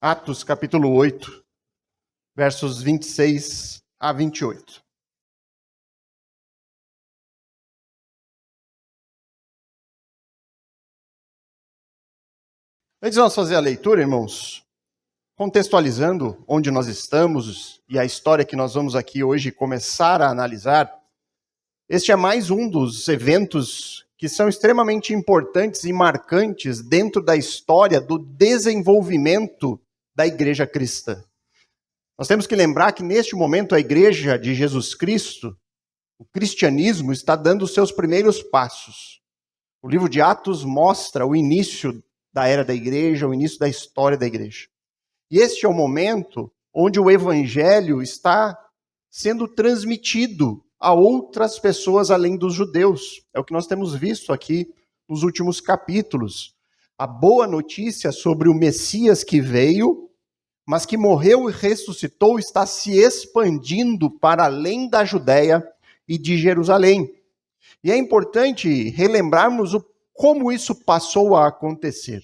Atos capítulo 8, versos 26 a 28. Antes de nós fazer a leitura, irmãos, contextualizando onde nós estamos e a história que nós vamos aqui hoje começar a analisar, este é mais um dos eventos que são extremamente importantes e marcantes dentro da história do desenvolvimento da igreja cristã. Nós temos que lembrar que neste momento a igreja de Jesus Cristo, o cristianismo, está dando os seus primeiros passos. O livro de Atos mostra o início da era da igreja, o início da história da igreja. E este é o momento onde o evangelho está sendo transmitido a outras pessoas além dos judeus. É o que nós temos visto aqui nos últimos capítulos. A boa notícia sobre o Messias que veio, mas que morreu e ressuscitou, está se expandindo para além da Judéia e de Jerusalém. E é importante relembrarmos como isso passou a acontecer.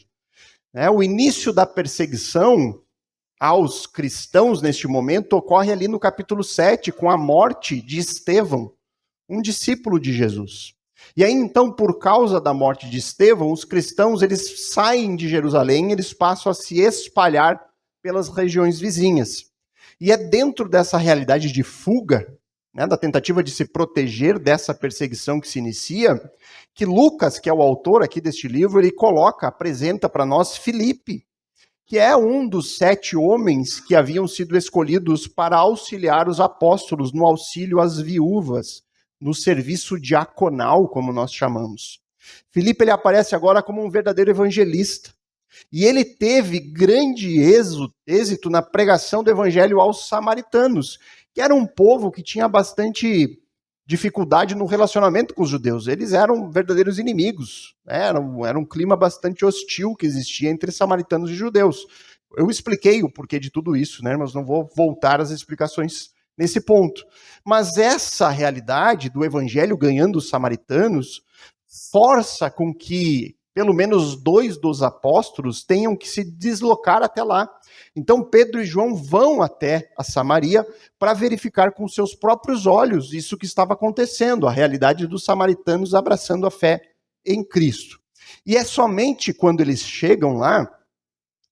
O início da perseguição aos cristãos neste momento ocorre ali no capítulo 7, com a morte de Estevão, um discípulo de Jesus. E aí então, por causa da morte de Estevão, os cristãos eles saem de Jerusalém, eles passam a se espalhar pelas regiões vizinhas. E é dentro dessa realidade de fuga, da tentativa de se proteger dessa perseguição que se inicia, que Lucas, que é o autor aqui deste livro, ele apresenta para nós Filipe, que é um dos 7 homens que haviam sido escolhidos para auxiliar os apóstolos no auxílio às viúvas, no serviço diaconal, como nós chamamos. Filipe ele aparece agora como um verdadeiro evangelista. E ele teve grande êxito na pregação do evangelho aos samaritanos, que era um povo que tinha bastante dificuldade no relacionamento com os judeus. Eles eram verdadeiros inimigos. Era um clima bastante hostil que existia entre samaritanos e judeus. Eu expliquei o porquê de tudo isso, mas não vou voltar às explicações nesse ponto. Mas essa realidade do evangelho ganhando os samaritanos força com que pelo menos 2 dos apóstolos tenham que se deslocar até lá. Então Pedro e João vão até a Samaria para verificar com seus próprios olhos isso que estava acontecendo, a realidade dos samaritanos abraçando a fé em Cristo. E é somente quando eles chegam lá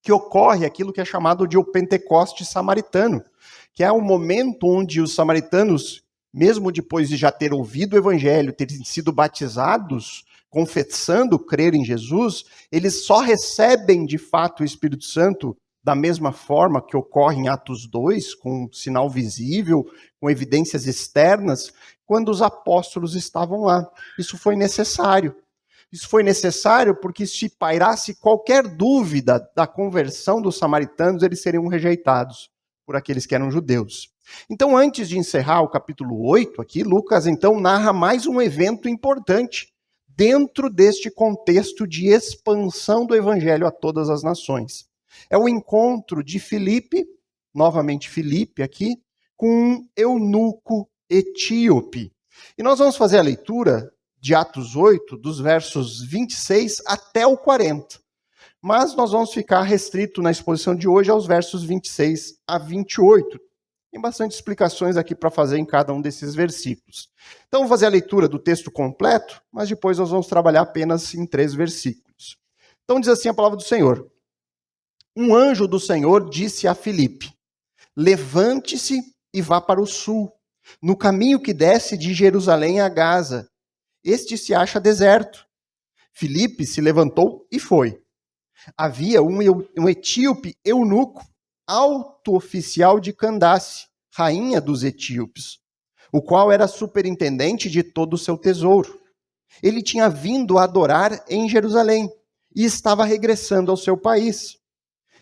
que ocorre aquilo que é chamado de o Pentecoste samaritano, que é o momento onde os samaritanos, mesmo depois de já ter ouvido o evangelho, terem sido batizados, confessando crer em Jesus, eles só recebem de fato o Espírito Santo da mesma forma que ocorre em Atos 2, com um sinal visível, com evidências externas, quando os apóstolos estavam lá. Isso foi necessário. Isso foi necessário porque se pairasse qualquer dúvida da conversão dos samaritanos, eles seriam rejeitados por aqueles que eram judeus. Então, antes de encerrar o capítulo 8 aqui, Lucas então narra mais um evento importante dentro deste contexto de expansão do evangelho a todas as nações. É o encontro de Filipe, novamente Filipe aqui, com um eunuco etíope. E nós vamos fazer a leitura de Atos 8, dos versos 26 até o 40. Mas nós vamos ficar restrito na exposição de hoje aos versos 26 a 28. Tem bastante explicações aqui para fazer em cada um desses versículos. Então, vou fazer a leitura do texto completo, mas depois nós vamos trabalhar apenas em 3 versículos. Então, diz assim a palavra do Senhor. Um anjo do Senhor disse a Filipe, levante-se e vá para o sul, no caminho que desce de Jerusalém a Gaza. Este se acha deserto. Filipe se levantou e foi. Havia um etíope eunuco, alto oficial de Candace, rainha dos etíopes, o qual era superintendente de todo o seu tesouro. Ele tinha vindo a adorar em Jerusalém e estava regressando ao seu país.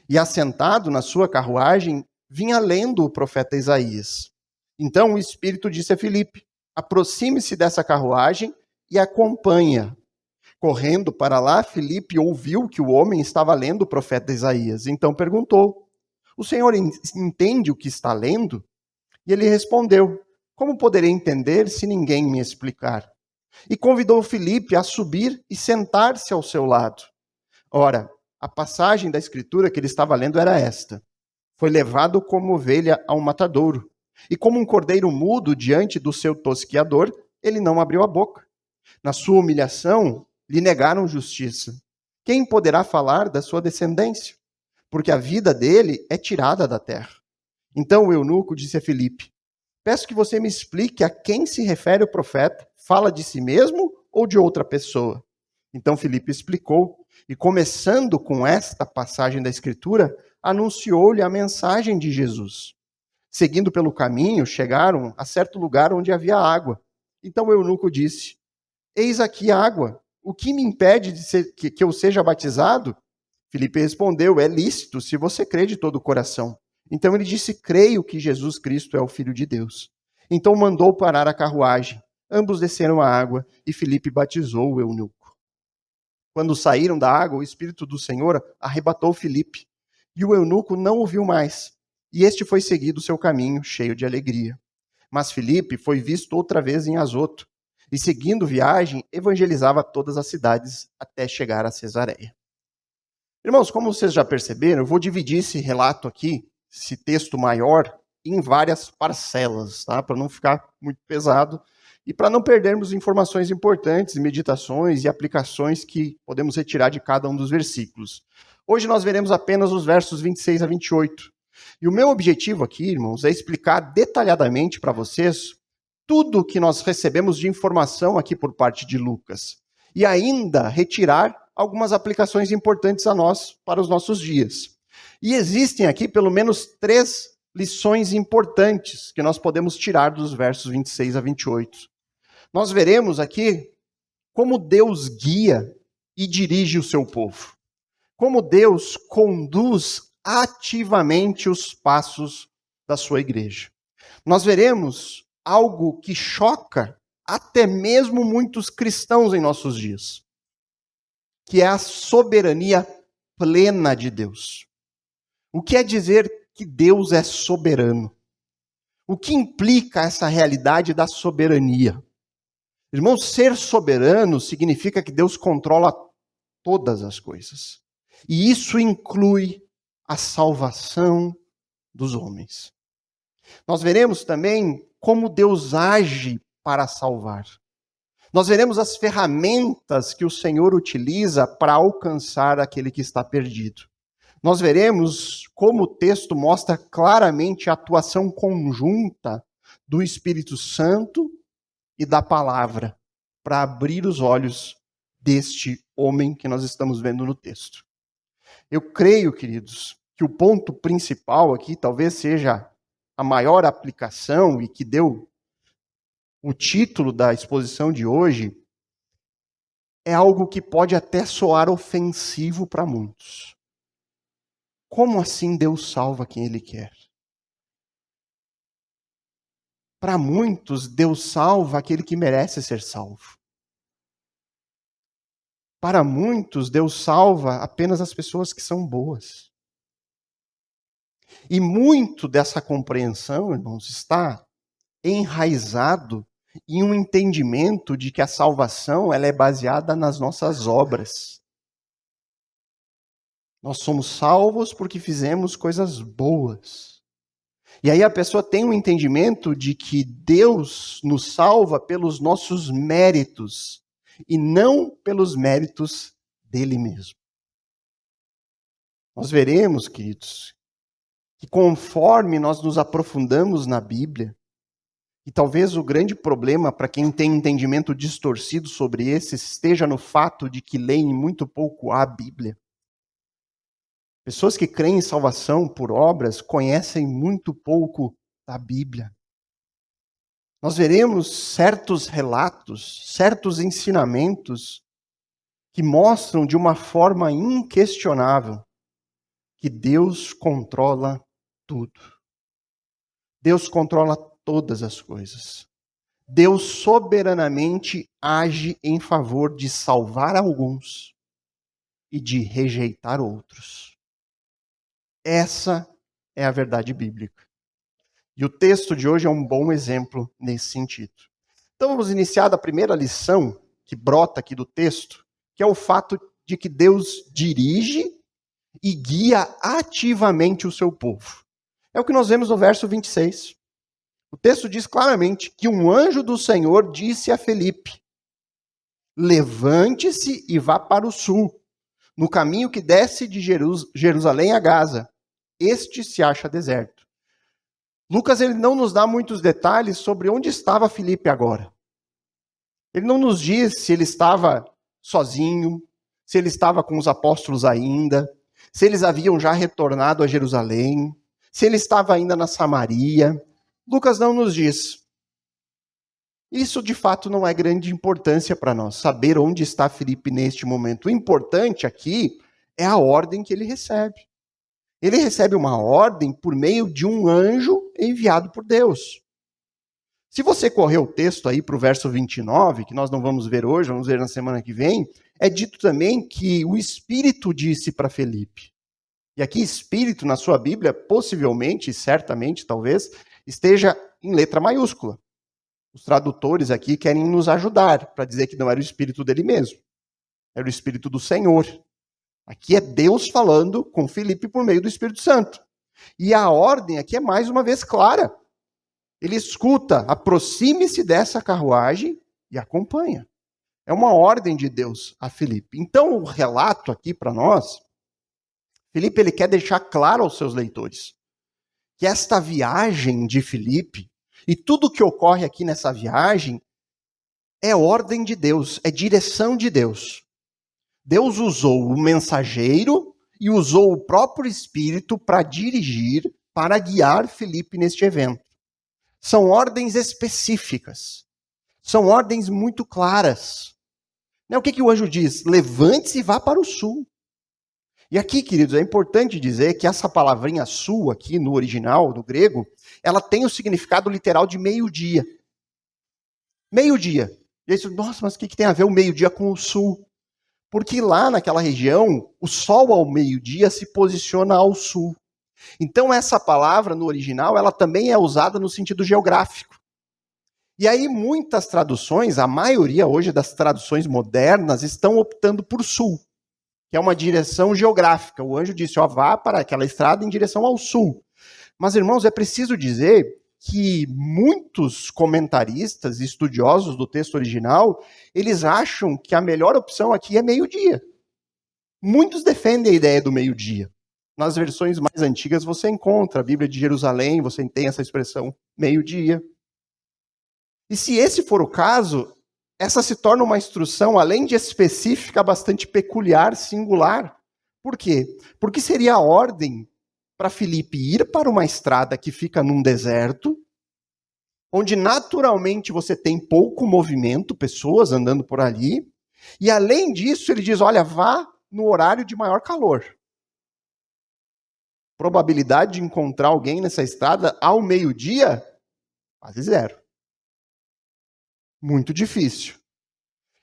E assentado na sua carruagem, vinha lendo o profeta Isaías. Então o Espírito disse a Filipe, aproxime-se dessa carruagem e acompanha. Correndo para lá, Filipe ouviu que o homem estava lendo o profeta Isaías. Então perguntou, o senhor entende o que está lendo? E ele respondeu, como poderei entender se ninguém me explicar? E convidou Filipe a subir e sentar-se ao seu lado. Ora, a passagem da Escritura que ele estava lendo era esta: foi levado como ovelha a um matadouro, e como um cordeiro mudo diante do seu tosquiador, ele não abriu a boca. Na sua humilhação, lhe negaram justiça. Quem poderá falar da sua descendência? Porque a vida dele é tirada da terra. Então o eunuco disse a Filipe: peço que você me explique a quem se refere o profeta. Fala de si mesmo ou de outra pessoa? Então Filipe explicou, e começando com esta passagem da Escritura, anunciou-lhe a mensagem de Jesus. Seguindo pelo caminho, chegaram a certo lugar onde havia água. Então o eunuco disse: eis aqui água. O que me impede que eu seja batizado? Filipe respondeu: é lícito, se você crê de todo o coração. Então ele disse: creio que Jesus Cristo é o Filho de Deus. Então mandou parar a carruagem. Ambos desceram à água e Filipe batizou o eunuco. Quando saíram da água, o Espírito do Senhor arrebatou Filipe, e o eunuco não o viu mais. E este foi seguido o seu caminho, cheio de alegria. Mas Filipe foi visto outra vez em Azoto, e seguindo viagem, evangelizava todas as cidades até chegar a Cesareia. Irmãos, como vocês já perceberam, eu vou dividir esse relato aqui, esse texto maior, em várias parcelas, tá? Para não ficar muito pesado e para não perdermos informações importantes, meditações e aplicações que podemos retirar de cada um dos versículos. Hoje nós veremos apenas os versos 26 a 28. E o meu objetivo aqui, irmãos, é explicar detalhadamente para vocês tudo o que nós recebemos de informação aqui por parte de Lucas. E ainda retirar algumas aplicações importantes a nós para os nossos dias. E existem aqui pelo menos 3 lições importantes que nós podemos tirar dos versos 26 a 28. Nós veremos aqui como Deus guia e dirige o seu povo. Como Deus conduz ativamente os passos da sua igreja. Nós veremos algo que choca até mesmo muitos cristãos em nossos dias, que é a soberania plena de Deus. O que é dizer que Deus é soberano? O que implica essa realidade da soberania? Irmãos, ser soberano significa que Deus controla todas as coisas. E isso inclui a salvação dos homens. Nós veremos também como Deus age para salvar. Nós veremos as ferramentas que o Senhor utiliza para alcançar aquele que está perdido. Nós veremos como o texto mostra claramente a atuação conjunta do Espírito Santo e da palavra para abrir os olhos deste homem que nós estamos vendo no texto. Eu creio, queridos, que o ponto principal aqui talvez seja a maior aplicação e que deu o título da exposição de hoje, é algo que pode até soar ofensivo para muitos. Como assim Deus salva quem Ele quer? Para muitos, Deus salva aquele que merece ser salvo. Para muitos, Deus salva apenas as pessoas que são boas. E muito dessa compreensão, irmãos, está enraizado em um entendimento de que a salvação ela é baseada nas nossas obras. Nós somos salvos porque fizemos coisas boas. E aí a pessoa tem um entendimento de que Deus nos salva pelos nossos méritos e não pelos méritos dele mesmo. Nós veremos, queridos, que conforme nós nos aprofundamos na Bíblia, e talvez o grande problema para quem tem entendimento distorcido sobre esse esteja no fato de que leem muito pouco a Bíblia. Pessoas que creem em salvação por obras conhecem muito pouco da Bíblia. Nós veremos certos relatos, certos ensinamentos que mostram de uma forma inquestionável que Deus controla tudo. Deus controla todas as coisas. Deus soberanamente age em favor de salvar alguns e de rejeitar outros. Essa é a verdade bíblica. E o texto de hoje é um bom exemplo nesse sentido. Então vamos iniciar da primeira lição que brota aqui do texto, que é o fato de que Deus dirige e guia ativamente o seu povo. É o que nós vemos no verso 26. O texto diz claramente que um anjo do Senhor disse a Filipe: levante-se e vá para o sul, no caminho que desce de Jerusalém a Gaza. Este se acha deserto. Lucas ele não nos dá muitos detalhes sobre onde estava Filipe agora. Ele não nos diz se ele estava sozinho, se ele estava com os apóstolos ainda, se eles haviam já retornado a Jerusalém, se ele estava ainda na Samaria. Lucas não nos diz. Isso, de fato, não é grande importância para nós, saber onde está Filipe neste momento. O importante aqui é a ordem que ele recebe. Ele recebe uma ordem por meio de um anjo enviado por Deus. Se você correr o texto aí para o verso 29, que nós não vamos ver hoje, vamos ver na semana que vem, é dito também que o Espírito disse para Filipe. E aqui, Espírito, na sua Bíblia, possivelmente, certamente, talvez, esteja em letra maiúscula. Os tradutores aqui querem nos ajudar para dizer que não era o Espírito dele mesmo. Era o Espírito do Senhor. Aqui é Deus falando com Filipe por meio do Espírito Santo. E a ordem aqui é mais uma vez clara. Ele escuta, aproxime-se dessa carruagem e acompanha. É uma ordem de Deus a Filipe. Então o relato aqui para nós, Filipe ele quer deixar claro aos seus leitores que esta viagem de Filipe e tudo o que ocorre aqui nessa viagem é ordem de Deus, é direção de Deus. Deus usou o mensageiro e usou o próprio Espírito para dirigir, para guiar Filipe neste evento. São ordens específicas. São ordens muito claras. O que o anjo diz? Levante-se e vá para o sul. E aqui, queridos, é importante dizer que essa palavrinha sul aqui no original, no grego, ela tem o significado literal de meio-dia. Meio-dia. E aí você, nossa, mas o que tem a ver o meio-dia com o sul? Porque lá naquela região, o sol ao meio-dia se posiciona ao sul. Então essa palavra no original, ela também é usada no sentido geográfico. E aí muitas traduções, a maioria hoje das traduções modernas, estão optando por sul, que é uma direção geográfica. O anjo disse, ó, vá para aquela estrada em direção ao sul. Mas, irmãos, é preciso dizer que muitos comentaristas e estudiosos do texto original, eles acham que a melhor opção aqui é meio-dia. Muitos defendem a ideia do meio-dia. Nas versões mais antigas você encontra a Bíblia de Jerusalém, você tem essa expressão meio-dia. E se esse for o caso, essa se torna uma instrução, além de específica, bastante peculiar, singular. Por quê? Porque seria a ordem para Filipe ir para uma estrada que fica num deserto, onde naturalmente você tem pouco movimento, pessoas andando por ali, e além disso ele diz, olha, vá no horário de maior calor. Probabilidade de encontrar alguém nessa estrada ao meio-dia, quase zero. Muito difícil.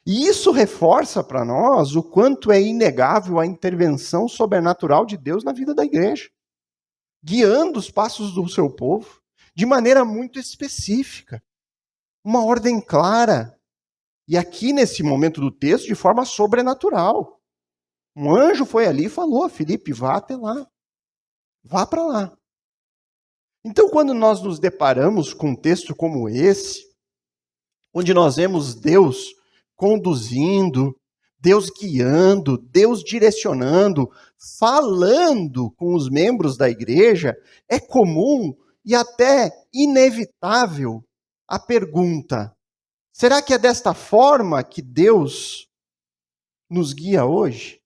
E isso reforça para nós o quanto é inegável a intervenção sobrenatural de Deus na vida da igreja, guiando os passos do seu povo de maneira muito específica, uma ordem clara. E aqui nesse momento do texto, de forma sobrenatural. Um anjo foi ali e falou a Filipe, vá até lá, vá para lá. Então, quando nós nos deparamos com um texto como esse, onde nós vemos Deus conduzindo, Deus guiando, Deus direcionando, falando com os membros da igreja, é comum e até inevitável a pergunta: será que é desta forma que Deus nos guia hoje?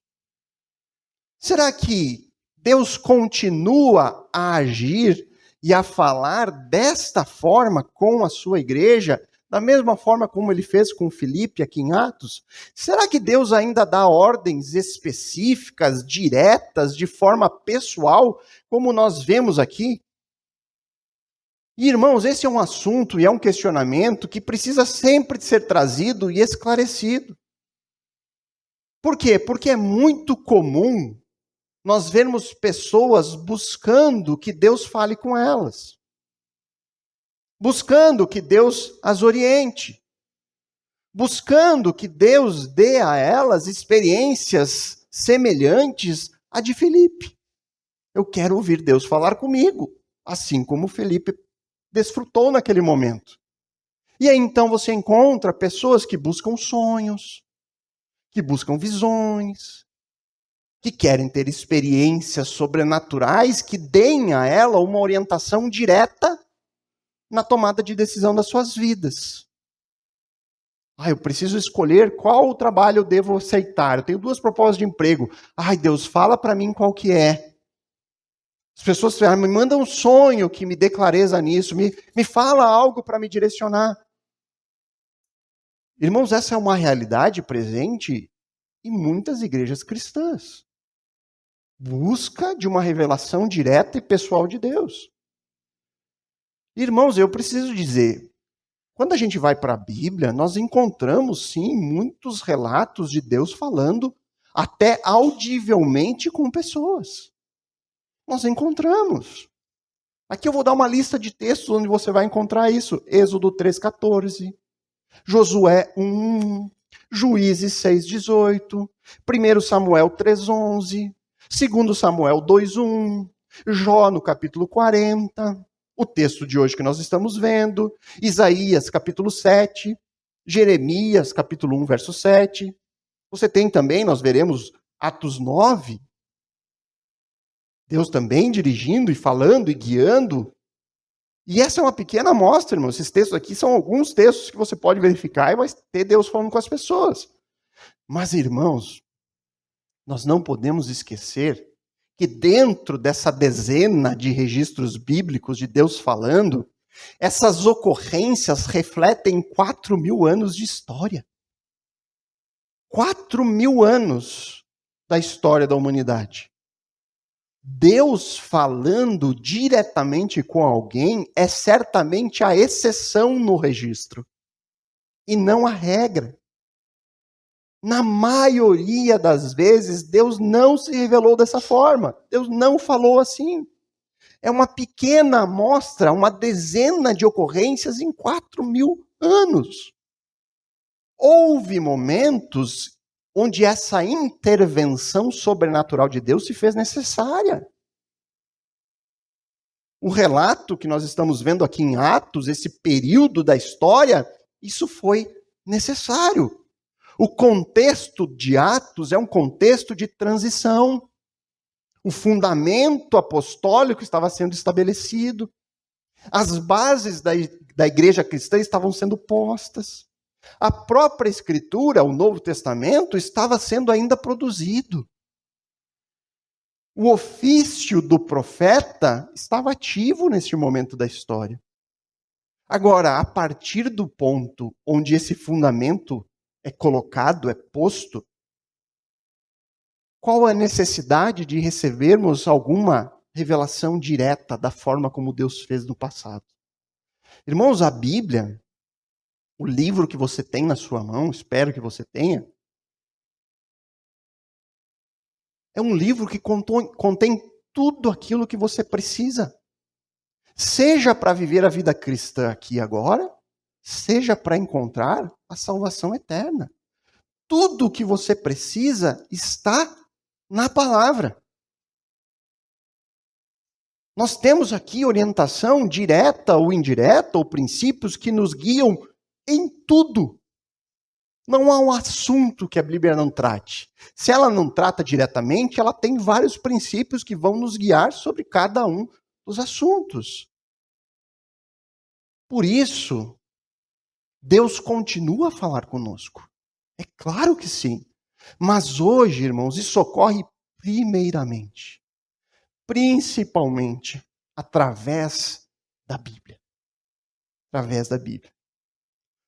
Será que Deus continua a agir e a falar desta forma com a sua igreja, da mesma forma como ele fez com Filipe aqui em Atos? Será que Deus ainda dá ordens específicas, diretas, de forma pessoal, como nós vemos aqui? E, irmãos, esse é um assunto e é um questionamento que precisa sempre ser trazido e esclarecido. Por quê? Porque é muito comum nós vermos pessoas buscando que Deus fale com elas, buscando que Deus as oriente, buscando que Deus dê a elas experiências semelhantes a de Filipe. Eu quero ouvir Deus falar comigo, assim como Filipe desfrutou naquele momento. E aí então você encontra pessoas que buscam sonhos, que buscam visões, que querem ter experiências sobrenaturais que deem a ela uma orientação direta na tomada de decisão das suas vidas. Eu preciso escolher qual trabalho eu devo aceitar. Eu tenho 2 propostas de emprego. Deus, fala para mim qual que é. As pessoas me mandam um sonho que me dê clareza nisso. Me fala algo para me direcionar. Irmãos, essa é uma realidade presente em muitas igrejas cristãs. Busca de uma revelação direta e pessoal de Deus. Irmãos, eu preciso dizer, quando a gente vai para a Bíblia, nós encontramos sim muitos relatos de Deus falando até audivelmente com pessoas. Nós encontramos. Aqui eu vou dar uma lista de textos onde você vai encontrar isso. Êxodo 3,14, Josué 1, Juízes 6,18, 1 Samuel 3,11, 2 Samuel 2,1, Jó no capítulo 40, o texto de hoje que nós estamos vendo, Isaías capítulo 7, Jeremias capítulo 1, verso 7. Você tem também, nós veremos Atos 9, Deus também dirigindo e falando e guiando. E essa é uma pequena amostra, irmão. Esses textos aqui são alguns textos que você pode verificar e vai ter Deus falando com as pessoas. Mas, irmãos, nós não podemos esquecer que dentro dessa dezena de registros bíblicos de Deus falando, essas ocorrências refletem 4.000 anos de história. 4.000 anos da história da humanidade. Deus falando diretamente com alguém é certamente a exceção no registro, e não a regra. Na maioria das vezes, Deus não se revelou dessa forma. Deus não falou assim. É uma pequena amostra, uma dezena de ocorrências em 4.000 anos. Houve momentos onde essa intervenção sobrenatural de Deus se fez necessária. O relato que nós estamos vendo aqui em Atos, esse período da história, isso foi necessário. O contexto de Atos é um contexto de transição. O fundamento apostólico estava sendo estabelecido. As bases da igreja cristã estavam sendo postas. A própria Escritura, o Novo Testamento, estava sendo ainda produzido. O ofício do profeta estava ativo neste momento da história. Agora, a partir do ponto onde esse fundamento é colocado, é posto, qual a necessidade de recebermos alguma revelação direta da forma como Deus fez no passado? Irmãos, a Bíblia, o livro que você tem na sua mão, espero que você tenha, é um livro que contém tudo aquilo que você precisa. Seja para viver a vida cristã aqui e agora, seja para encontrar a salvação eterna. Tudo o que você precisa está na palavra. Nós temos aqui orientação direta ou indireta, ou princípios que nos guiam em tudo. Não há um assunto que a Bíblia não trate. Se ela não trata diretamente, ela tem vários princípios que vão nos guiar sobre cada um dos assuntos. Por isso, Deus continua a falar conosco. É claro que sim. Mas hoje, irmãos, isso ocorre primeiramente, principalmente, através da Bíblia. Através da Bíblia.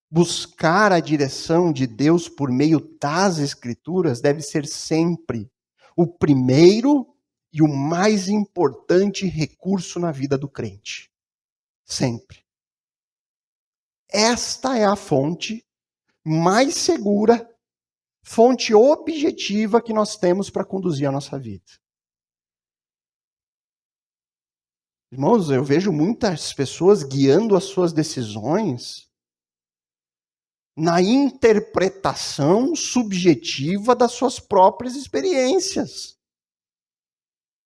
Buscar a direção de Deus por meio das Escrituras deve ser sempre o primeiro e o mais importante recurso na vida do crente. Sempre. Esta é a fonte mais segura, fonte objetiva que nós temos para conduzir a nossa vida. Irmãos, eu vejo muitas pessoas guiando as suas decisões na interpretação subjetiva das suas próprias experiências.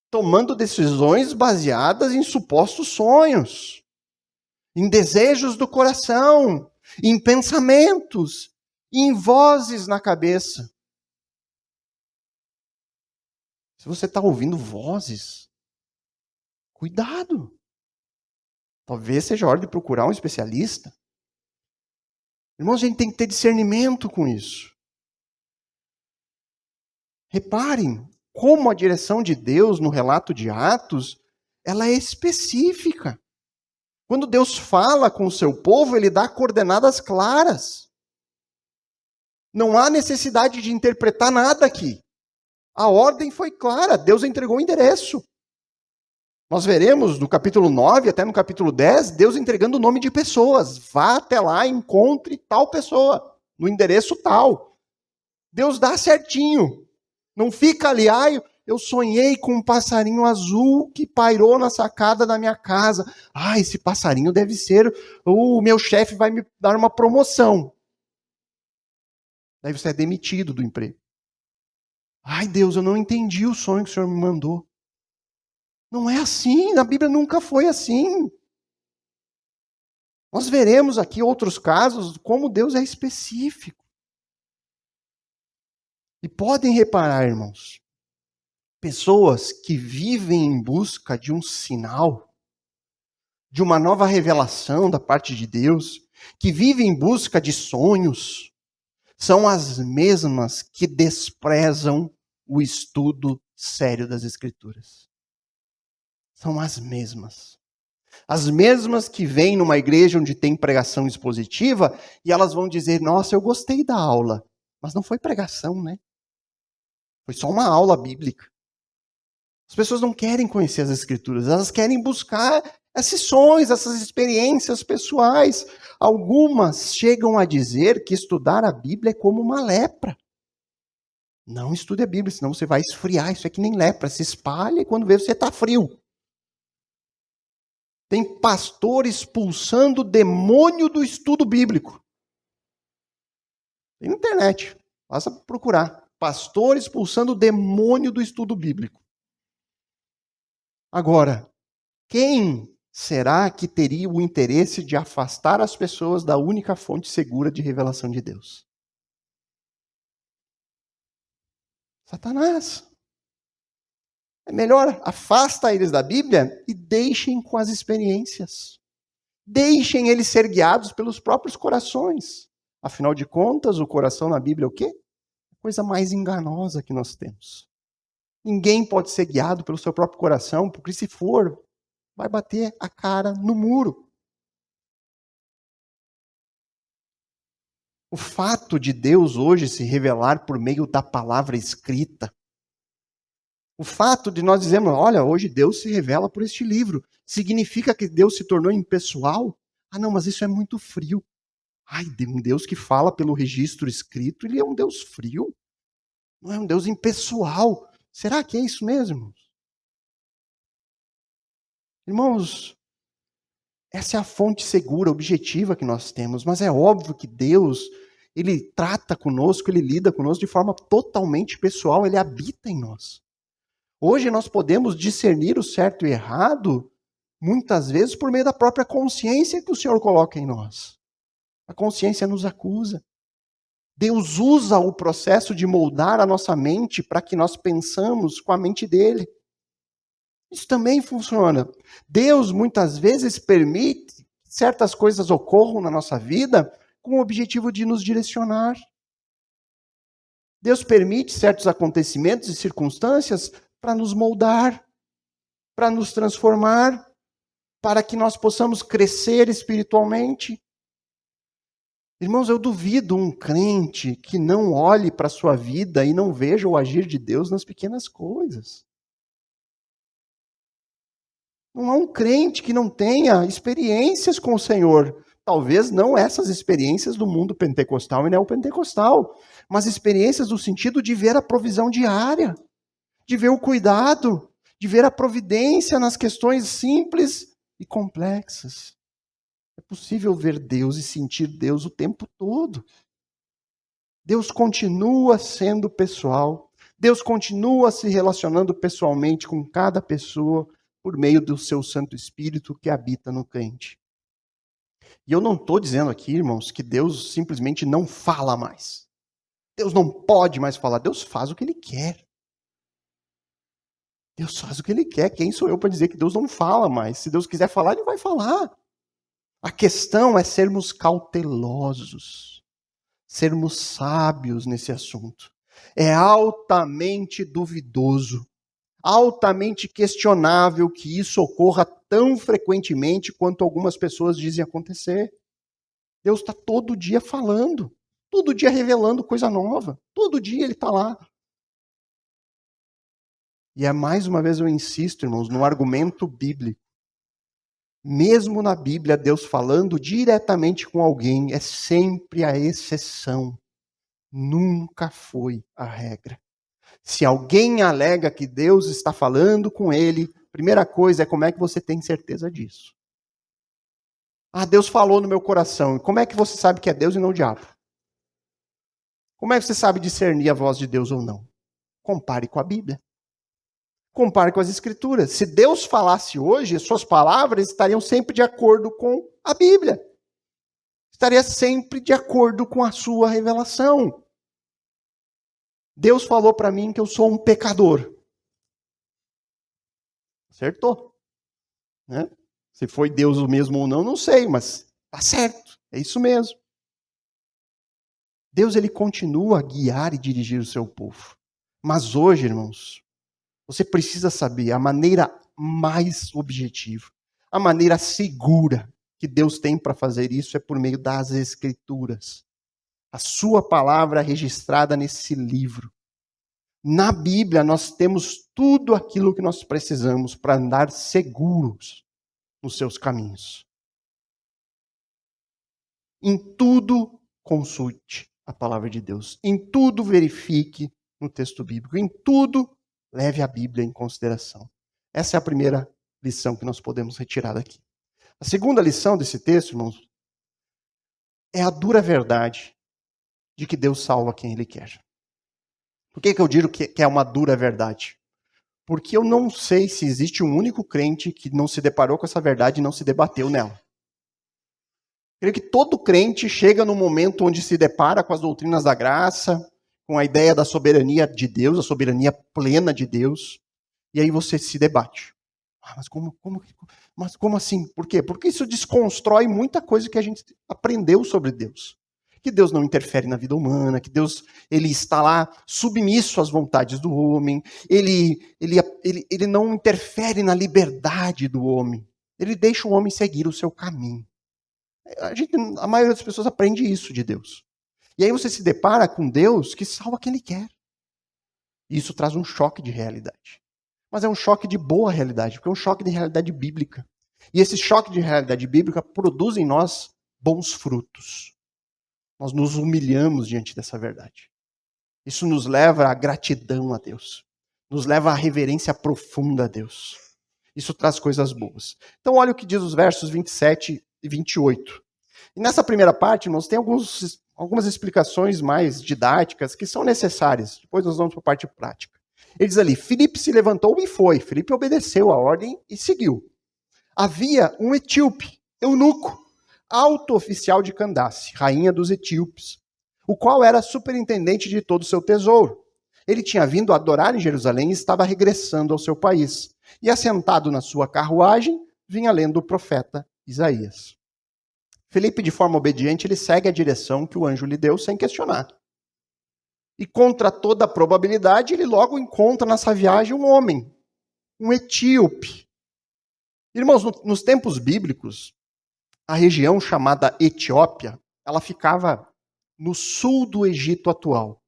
tomando decisões baseadas em supostos sonhos, em desejos do coração, em pensamentos, em vozes na cabeça. Se você está ouvindo vozes, cuidado. Talvez seja a hora de procurar um especialista. Irmãos, a gente tem que ter discernimento com isso. Reparem como a direção de Deus no relato de Atos, ela é específica. Quando Deus fala com o seu povo, ele dá coordenadas claras. Não há necessidade de interpretar nada aqui. A ordem foi clara, Deus entregou o endereço. Nós veremos no capítulo 9 até no capítulo 10, Deus entregando o nome de pessoas. Vá até lá, encontre tal pessoa, no endereço tal. Deus dá certinho. Não fica ali, eu sonhei com um passarinho azul que pairou na sacada da minha casa. Esse passarinho deve ser, o meu chefe vai me dar uma promoção. Daí você é demitido do emprego. Deus, eu não entendi o sonho que o Senhor me mandou. Não é assim, na Bíblia nunca foi assim. Nós veremos aqui outros casos como Deus é específico. E podem reparar, irmãos, pessoas que vivem em busca de um sinal, de uma nova revelação da parte de Deus, que vivem em busca de sonhos, são as mesmas que desprezam o estudo sério das Escrituras. São as mesmas. As mesmas que vêm numa igreja onde tem pregação expositiva e elas vão dizer, nossa, eu gostei da aula. Mas não foi pregação, né? Foi só uma aula bíblica. As pessoas não querem conhecer as Escrituras, elas querem buscar esses sonhos, essas experiências pessoais. Algumas chegam a dizer que estudar a Bíblia é como uma lepra. Não estude a Bíblia, senão você vai esfriar. Isso é que nem lepra, se espalha e quando vê você está frio. Tem pastor expulsando o demônio do estudo bíblico. Tem na internet, basta procurar. Pastor expulsando o demônio do estudo bíblico. Agora, quem será que teria o interesse de afastar as pessoas da única fonte segura de revelação de Deus? Satanás. É melhor afasta eles da Bíblia e deixem com as experiências. Deixem eles ser guiados pelos próprios corações. Afinal de contas, o coração na Bíblia é o quê? A coisa mais enganosa que nós temos. Ninguém pode ser guiado pelo seu próprio coração, porque se for, vai bater a cara no muro. O fato de Deus hoje se revelar por meio da palavra escrita, o fato de nós dizermos, olha, hoje Deus se revela por este livro, significa que Deus se tornou impessoal? Não, mas isso é muito frio. Um Deus que fala pelo registro escrito, ele é um Deus frio. Não é um Deus impessoal. Será que é isso mesmo? Irmãos, essa é a fonte segura, objetiva que nós temos, mas é óbvio que Deus, ele trata conosco, ele lida conosco de forma totalmente pessoal, ele habita em nós. Hoje nós podemos discernir o certo e errado, muitas vezes por meio da própria consciência que o Senhor coloca em nós. A consciência nos acusa. Deus usa o processo de moldar a nossa mente para que nós pensamos com a mente dele. Isso também funciona. Deus muitas vezes permite que certas coisas ocorram na nossa vida com o objetivo de nos direcionar. Deus permite certos acontecimentos e circunstâncias para nos moldar, para nos transformar, para que nós possamos crescer espiritualmente. Irmãos, eu duvido um crente que não olhe para a sua vida e não veja o agir de Deus nas pequenas coisas. Não há um crente que não tenha experiências com o Senhor. Talvez não essas experiências do mundo pentecostal e neopentecostal, mas experiências no sentido de ver a provisão diária, de ver o cuidado, de ver a providência nas questões simples e complexas. É possível ver Deus e sentir Deus o tempo todo. Deus continua sendo pessoal. Deus continua se relacionando pessoalmente com cada pessoa por meio do seu Santo Espírito que habita no crente. E eu não estou dizendo aqui, irmãos, que Deus simplesmente não fala mais. Deus não pode mais falar. Deus faz o que Ele quer. Deus faz o que Ele quer. Quem sou eu para dizer que Deus não fala mais? Se Deus quiser falar, Ele vai falar. A questão é sermos cautelosos, sermos sábios nesse assunto. É altamente duvidoso, altamente questionável que isso ocorra tão frequentemente quanto algumas pessoas dizem acontecer. Deus está todo dia falando, todo dia revelando coisa nova, todo dia Ele está lá. E mais uma vez eu insisto, irmãos, no argumento bíblico. Mesmo na Bíblia, Deus falando diretamente com alguém é sempre a exceção. Nunca foi a regra. Se alguém alega que Deus está falando com ele, primeira coisa é como é que você tem certeza disso? Ah, Deus falou no meu coração. E como é que você sabe que é Deus e não o diabo? Como é que você sabe discernir a voz de Deus ou não? Compare com a Bíblia. Compare com as Escrituras. Se Deus falasse hoje, suas palavras estariam sempre de acordo com a Bíblia. Estaria sempre de acordo com a sua revelação. Deus falou para mim que eu sou um pecador. Acertou. Né? Se foi Deus o mesmo ou não, não sei, mas está certo. É isso mesmo. Deus, Ele continua a guiar e dirigir o seu povo. Mas hoje, irmãos, você precisa saber a maneira mais objetiva, a maneira segura que Deus tem para fazer isso é por meio das Escrituras. A sua palavra registrada nesse livro. Na Bíblia nós temos tudo aquilo que nós precisamos para andar seguros nos seus caminhos. Em tudo consulte a palavra de Deus. Em tudo verifique no texto bíblico. Em tudo leve a Bíblia em consideração. Essa é a primeira lição que nós podemos retirar daqui. A segunda lição desse texto, irmãos, é a dura verdade de que Deus salva quem Ele quer. Por que eu digo que é uma dura verdade? Porque eu não sei se existe um único crente que não se deparou com essa verdade e não se debateu nela. Creio que todo crente chega no momento onde se depara com as doutrinas da graça, com a ideia da soberania de Deus, a soberania plena de Deus, e aí você se debate. Ah, mas como assim? Por quê? Porque isso desconstrói muita coisa que a gente aprendeu sobre Deus. Que Deus não interfere na vida humana, que Deus ele está lá submisso às vontades do homem, ele não interfere na liberdade do homem, ele deixa o homem seguir o seu caminho. A maioria das pessoas aprende isso de Deus. E aí você se depara com Deus que salva quem Ele quer. E isso traz um choque de realidade. Mas é um choque de boa realidade, porque é um choque de realidade bíblica. E esse choque de realidade bíblica produz em nós bons frutos. Nós nos humilhamos diante dessa verdade. Isso nos leva à gratidão a Deus. Nos leva à reverência profunda a Deus. Isso traz coisas boas. Então olha o que diz os versos 27 e 28. E nessa primeira parte, irmãos, tem algumas explicações mais didáticas que são necessárias. Depois nós vamos para a parte prática. Ele diz ali, Filipe se levantou e foi. Filipe obedeceu a ordem e seguiu. Havia um etíope, eunuco, alto oficial de Candace, rainha dos etíopes, o qual era superintendente de todo o seu tesouro. Ele tinha vindo adorar em Jerusalém e estava regressando ao seu país. E assentado na sua carruagem, vinha lendo o profeta Isaías. Filipe, de forma obediente, ele segue a direção que o anjo lhe deu sem questionar. E contra toda a probabilidade, ele logo encontra nessa viagem um homem, um etíope. Irmãos, nos tempos bíblicos, a região chamada Etiópia, ela ficava no sul do Egito atual,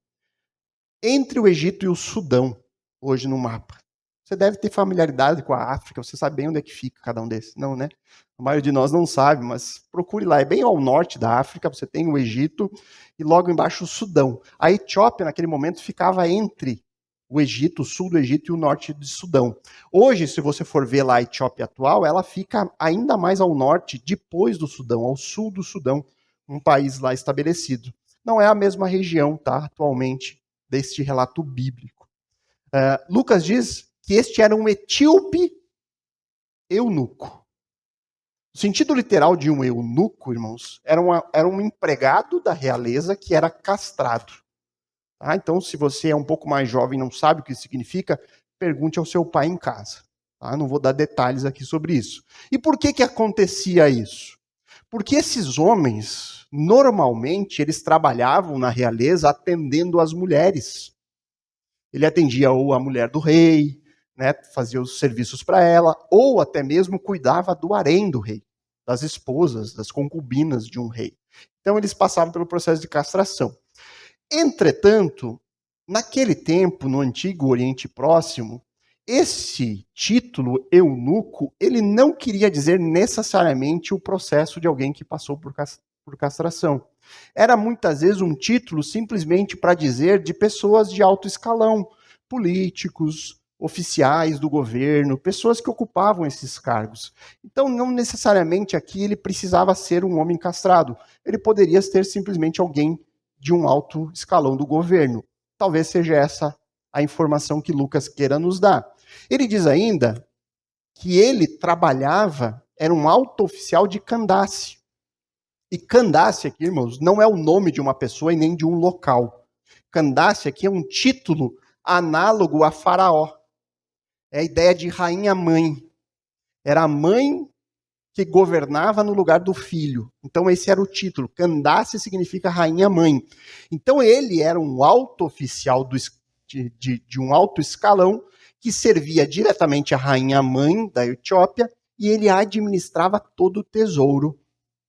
entre o Egito e o Sudão, hoje no mapa. Você deve ter familiaridade com a África, você sabe bem onde é que fica cada um desses. Não, né? A maioria de nós não sabe, mas procure lá. É bem ao norte da África, você tem o Egito e logo embaixo o Sudão. A Etiópia, naquele momento, ficava entre o Egito, o sul do Egito e o norte do Sudão. Hoje, se você for ver lá a Etiópia atual, ela fica ainda mais ao norte, depois do Sudão, ao sul do Sudão, um país lá estabelecido. Não é a mesma região, tá, atualmente, deste relato bíblico. Lucas diz que este era um etíope eunuco. O sentido literal de um eunuco, irmãos, era um empregado da realeza que era castrado. Tá? Então, se você é um pouco mais jovem e não sabe o que isso significa, pergunte ao seu pai em casa. Tá? Não vou dar detalhes aqui sobre isso. E por que acontecia isso? Porque esses homens, normalmente, eles trabalhavam na realeza atendendo as mulheres. Ele atendia ou a mulher do rei, né, fazia os serviços para ela, ou até mesmo cuidava do harém do rei, das esposas, das concubinas de um rei. Então eles passavam pelo processo de castração. Entretanto, naquele tempo, no Antigo Oriente Próximo, esse título eunuco, ele não queria dizer necessariamente o processo de alguém que passou por castração. Era muitas vezes um título simplesmente para dizer de pessoas de alto escalão, políticos, oficiais do governo, pessoas que ocupavam esses cargos. Então, não necessariamente aqui ele precisava ser um homem castrado. Ele poderia ser simplesmente alguém de um alto escalão do governo. Talvez seja essa a informação que Lucas queira nos dar. Ele diz ainda que ele trabalhava, era um alto oficial de Candace. E Candace aqui, irmãos, não é o nome de uma pessoa e nem de um local. Candace aqui é um título análogo a Faraó. É a ideia de rainha-mãe. Era a mãe que governava no lugar do filho. Então esse era o título. Candace significa rainha-mãe. Então ele era um alto oficial de um alto escalão que servia diretamente a rainha-mãe da Etiópia e ele administrava todo o tesouro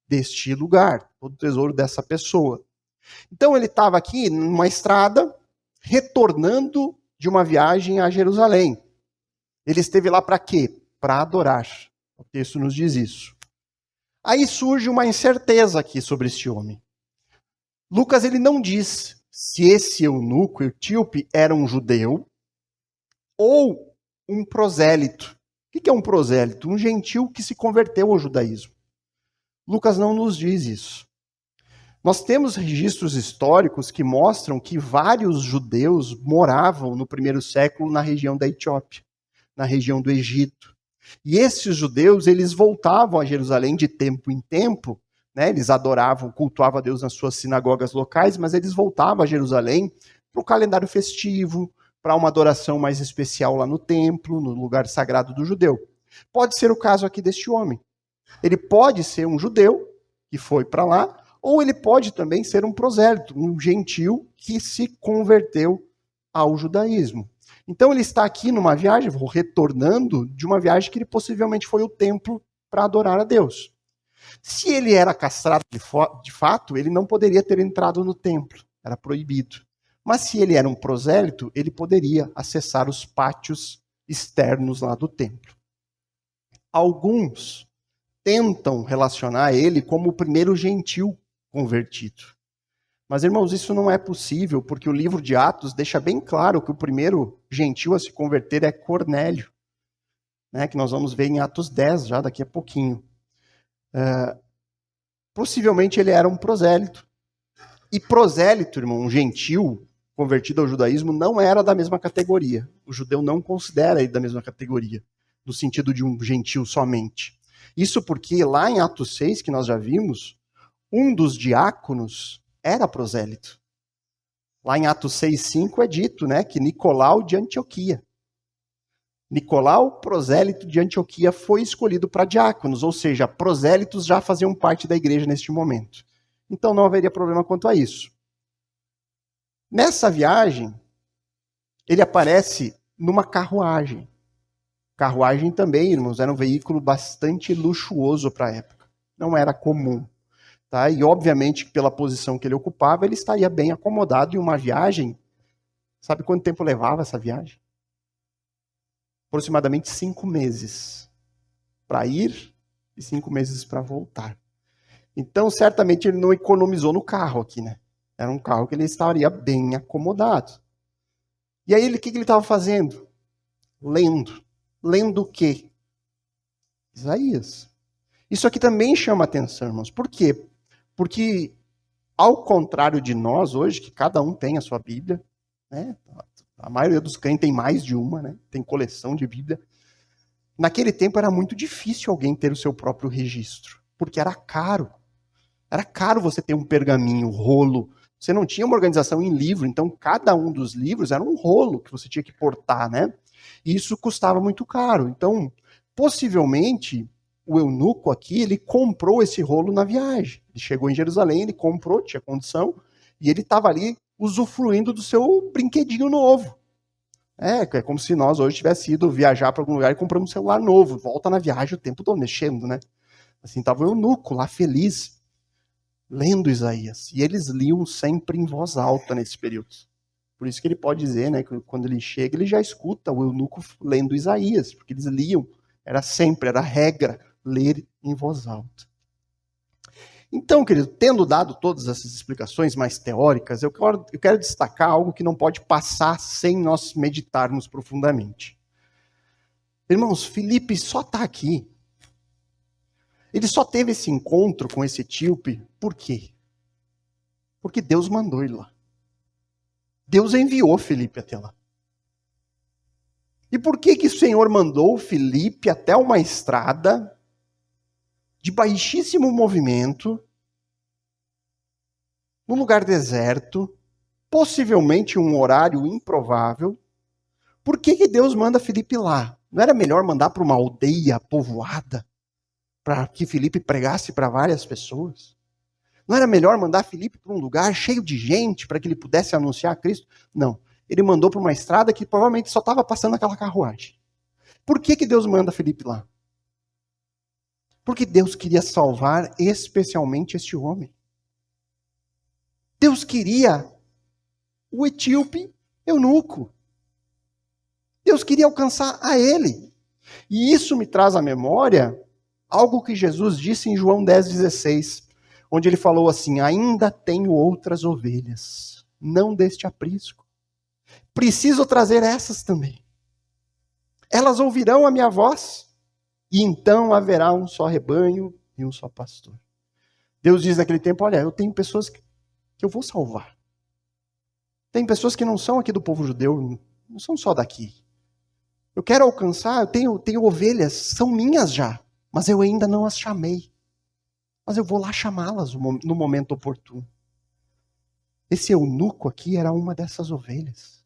deste lugar, todo o tesouro dessa pessoa. Então ele estava aqui numa estrada, retornando de uma viagem a Jerusalém. Ele esteve lá para quê? Para adorar. O texto nos diz isso. Aí surge uma incerteza aqui sobre este homem. Lucas ele não diz se esse eunuco etíope era um judeu ou um prosélito. O que é um prosélito? Um gentil que se converteu ao judaísmo. Lucas não nos diz isso. Nós temos registros históricos que mostram que vários judeus moravam no primeiro século na região da Etiópia, na região do Egito. E esses judeus, eles voltavam a Jerusalém de tempo em tempo, né? Eles adoravam, cultuavam a Deus nas suas sinagogas locais, mas eles voltavam a Jerusalém para o calendário festivo, para uma adoração mais especial lá no templo, no lugar sagrado do judeu. Pode ser o caso aqui deste homem. Ele pode ser um judeu que foi para lá, ou ele pode também ser um prosélito, um gentil que se converteu ao judaísmo. Então ele está aqui numa viagem, retornando de uma viagem que ele possivelmente foi ao templo para adorar a Deus. Se ele era castrado de fato, ele não poderia ter entrado no templo, era proibido. Mas se ele era um prosélito, ele poderia acessar os pátios externos lá do templo. Alguns tentam relacionar ele como o primeiro gentil convertido. Mas, irmãos, isso não é possível, porque o livro de Atos deixa bem claro que o primeiro gentil a se converter é Cornélio, né, que nós vamos ver em Atos 10, já daqui a pouquinho. Possivelmente ele era um prosélito. E prosélito, irmão, um gentil convertido ao judaísmo, não era da mesma categoria. O judeu não considera ele da mesma categoria, no sentido de um gentil somente. Isso porque lá em Atos 6, que nós já vimos, um dos diáconos era prosélito. Lá em Atos 6,5 é dito, né, que Nicolau de Antioquia. Nicolau, prosélito de Antioquia, foi escolhido para diáconos, ou seja, prosélitos já faziam parte da igreja neste momento. Então não haveria problema quanto a isso. Nessa viagem, ele aparece numa carruagem. Carruagem também, irmãos, era um veículo bastante luxuoso para a época. Não era comum. Tá? E, obviamente, pela posição que ele ocupava, ele estaria bem acomodado em uma viagem. Sabe quanto tempo levava essa viagem? Aproximadamente 5 meses para ir e 5 meses para voltar. Então, certamente, ele não economizou no carro aqui, né? Era um carro que ele estaria bem acomodado. E aí, o que ele estava fazendo? Lendo. Lendo o quê? Isaías. Isso aqui também chama atenção, irmãos. Por quê? Porque, ao contrário de nós hoje, que cada um tem a sua Bíblia, né, A maioria dos crentes tem mais de uma, né? Tem coleção de Bíblia. Naquele tempo era muito difícil alguém ter o seu próprio registro, porque era caro. Era caro você ter um pergaminho, rolo. Você não tinha uma organização em livro, então cada um dos livros era um rolo que você tinha que portar, né? E isso custava muito caro. Então, possivelmente, o eunuco aqui, ele comprou esse rolo na viagem. Ele chegou em Jerusalém, ele comprou, tinha condição, e ele estava ali usufruindo do seu brinquedinho novo. É como se nós hoje tivéssemos ido viajar para algum lugar e compramos um celular novo. Volta na viagem o tempo todo, mexendo, né? Assim, estava o eunuco lá, feliz, lendo Isaías. E eles liam sempre em voz alta nesse período. Por isso que ele pode dizer, né, que quando ele chega, ele já escuta o eunuco lendo Isaías, porque eles liam. Era regra, ler em voz alta. Então, querido, tendo dado todas essas explicações mais teóricas, eu quero destacar algo que não pode passar sem nós meditarmos profundamente. Irmãos, Filipe só está aqui. Ele só teve esse encontro com esse etíope, por quê? Porque Deus mandou ele lá. Deus enviou Filipe até lá. E por que o Senhor mandou Filipe até uma estrada de baixíssimo movimento, num lugar deserto, possivelmente um horário improvável? Por que Deus manda Filipe lá? Não era melhor mandar para uma aldeia povoada, para que Filipe pregasse para várias pessoas? Não era melhor mandar Filipe para um lugar cheio de gente, para que ele pudesse anunciar a Cristo? Não. Ele mandou para uma estrada que provavelmente só estava passando aquela carruagem. Por que Deus manda Filipe lá? Porque Deus queria salvar especialmente este homem. Deus queria o etíope eunuco. Deus queria alcançar a ele. E isso me traz à memória algo que Jesus disse em João 10,16, onde ele falou assim: ainda tenho outras ovelhas, não deste aprisco. Preciso trazer essas também. Elas ouvirão a minha voz, e então haverá um só rebanho e um só pastor. Deus diz naquele tempo: olha, eu tenho pessoas que eu vou salvar. Tem pessoas que não são aqui do povo judeu, não são só daqui. Eu quero alcançar, eu tenho ovelhas, são minhas já, mas eu ainda não as chamei. Mas eu vou lá chamá-las no momento oportuno. Esse eunuco aqui era uma dessas ovelhas,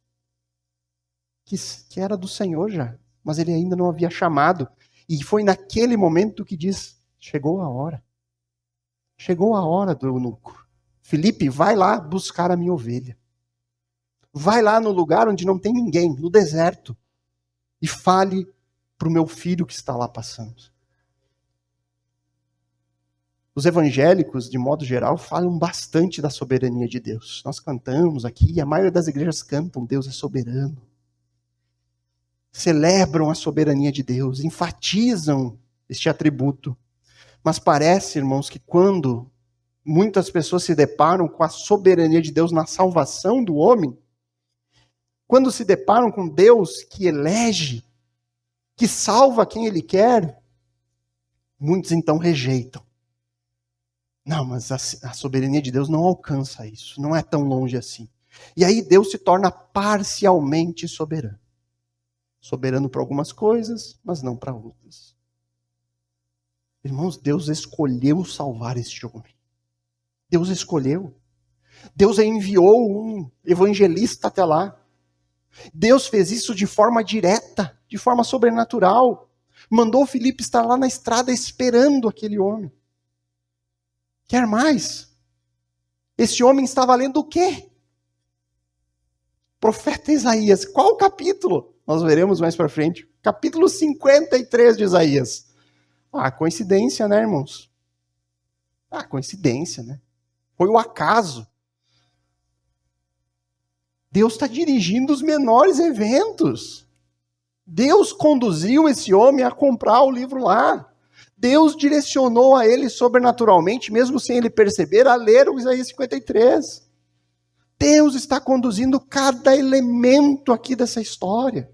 que era do Senhor já, mas ele ainda não havia chamado. E foi naquele momento que diz: chegou a hora. Chegou a hora do eunuco. Filipe, vai lá buscar a minha ovelha. Vai lá no lugar onde não tem ninguém, no deserto, e fale para o meu filho que está lá passando. Os evangélicos, de modo geral, falam bastante da soberania de Deus. Nós cantamos aqui, e a maioria das igrejas cantam: Deus é soberano. Celebram a soberania de Deus, enfatizam este atributo. Mas parece, irmãos, que quando muitas pessoas se deparam com a soberania de Deus na salvação do homem, quando se deparam com Deus que elege, que salva quem Ele quer, muitos então rejeitam. Não, mas a soberania de Deus não alcança isso, não é tão longe assim. E aí Deus se torna parcialmente soberano. Soberano para algumas coisas, mas não para outras. Irmãos, Deus escolheu salvar este homem. Deus escolheu. Deus enviou um evangelista até lá. Deus fez isso de forma direta, de forma sobrenatural. Mandou Filipe estar lá na estrada esperando aquele homem. Quer mais? Esse homem estava lendo o quê? Profeta Isaías. Qual o capítulo? Nós veremos mais para frente. Capítulo 53 de Isaías. Coincidência, né, irmãos? Coincidência, né? Foi o acaso. Deus está dirigindo os menores eventos. Deus conduziu esse homem a comprar o livro lá. Deus direcionou a ele sobrenaturalmente, mesmo sem ele perceber, a ler o Isaías 53. Deus está conduzindo cada elemento aqui dessa história.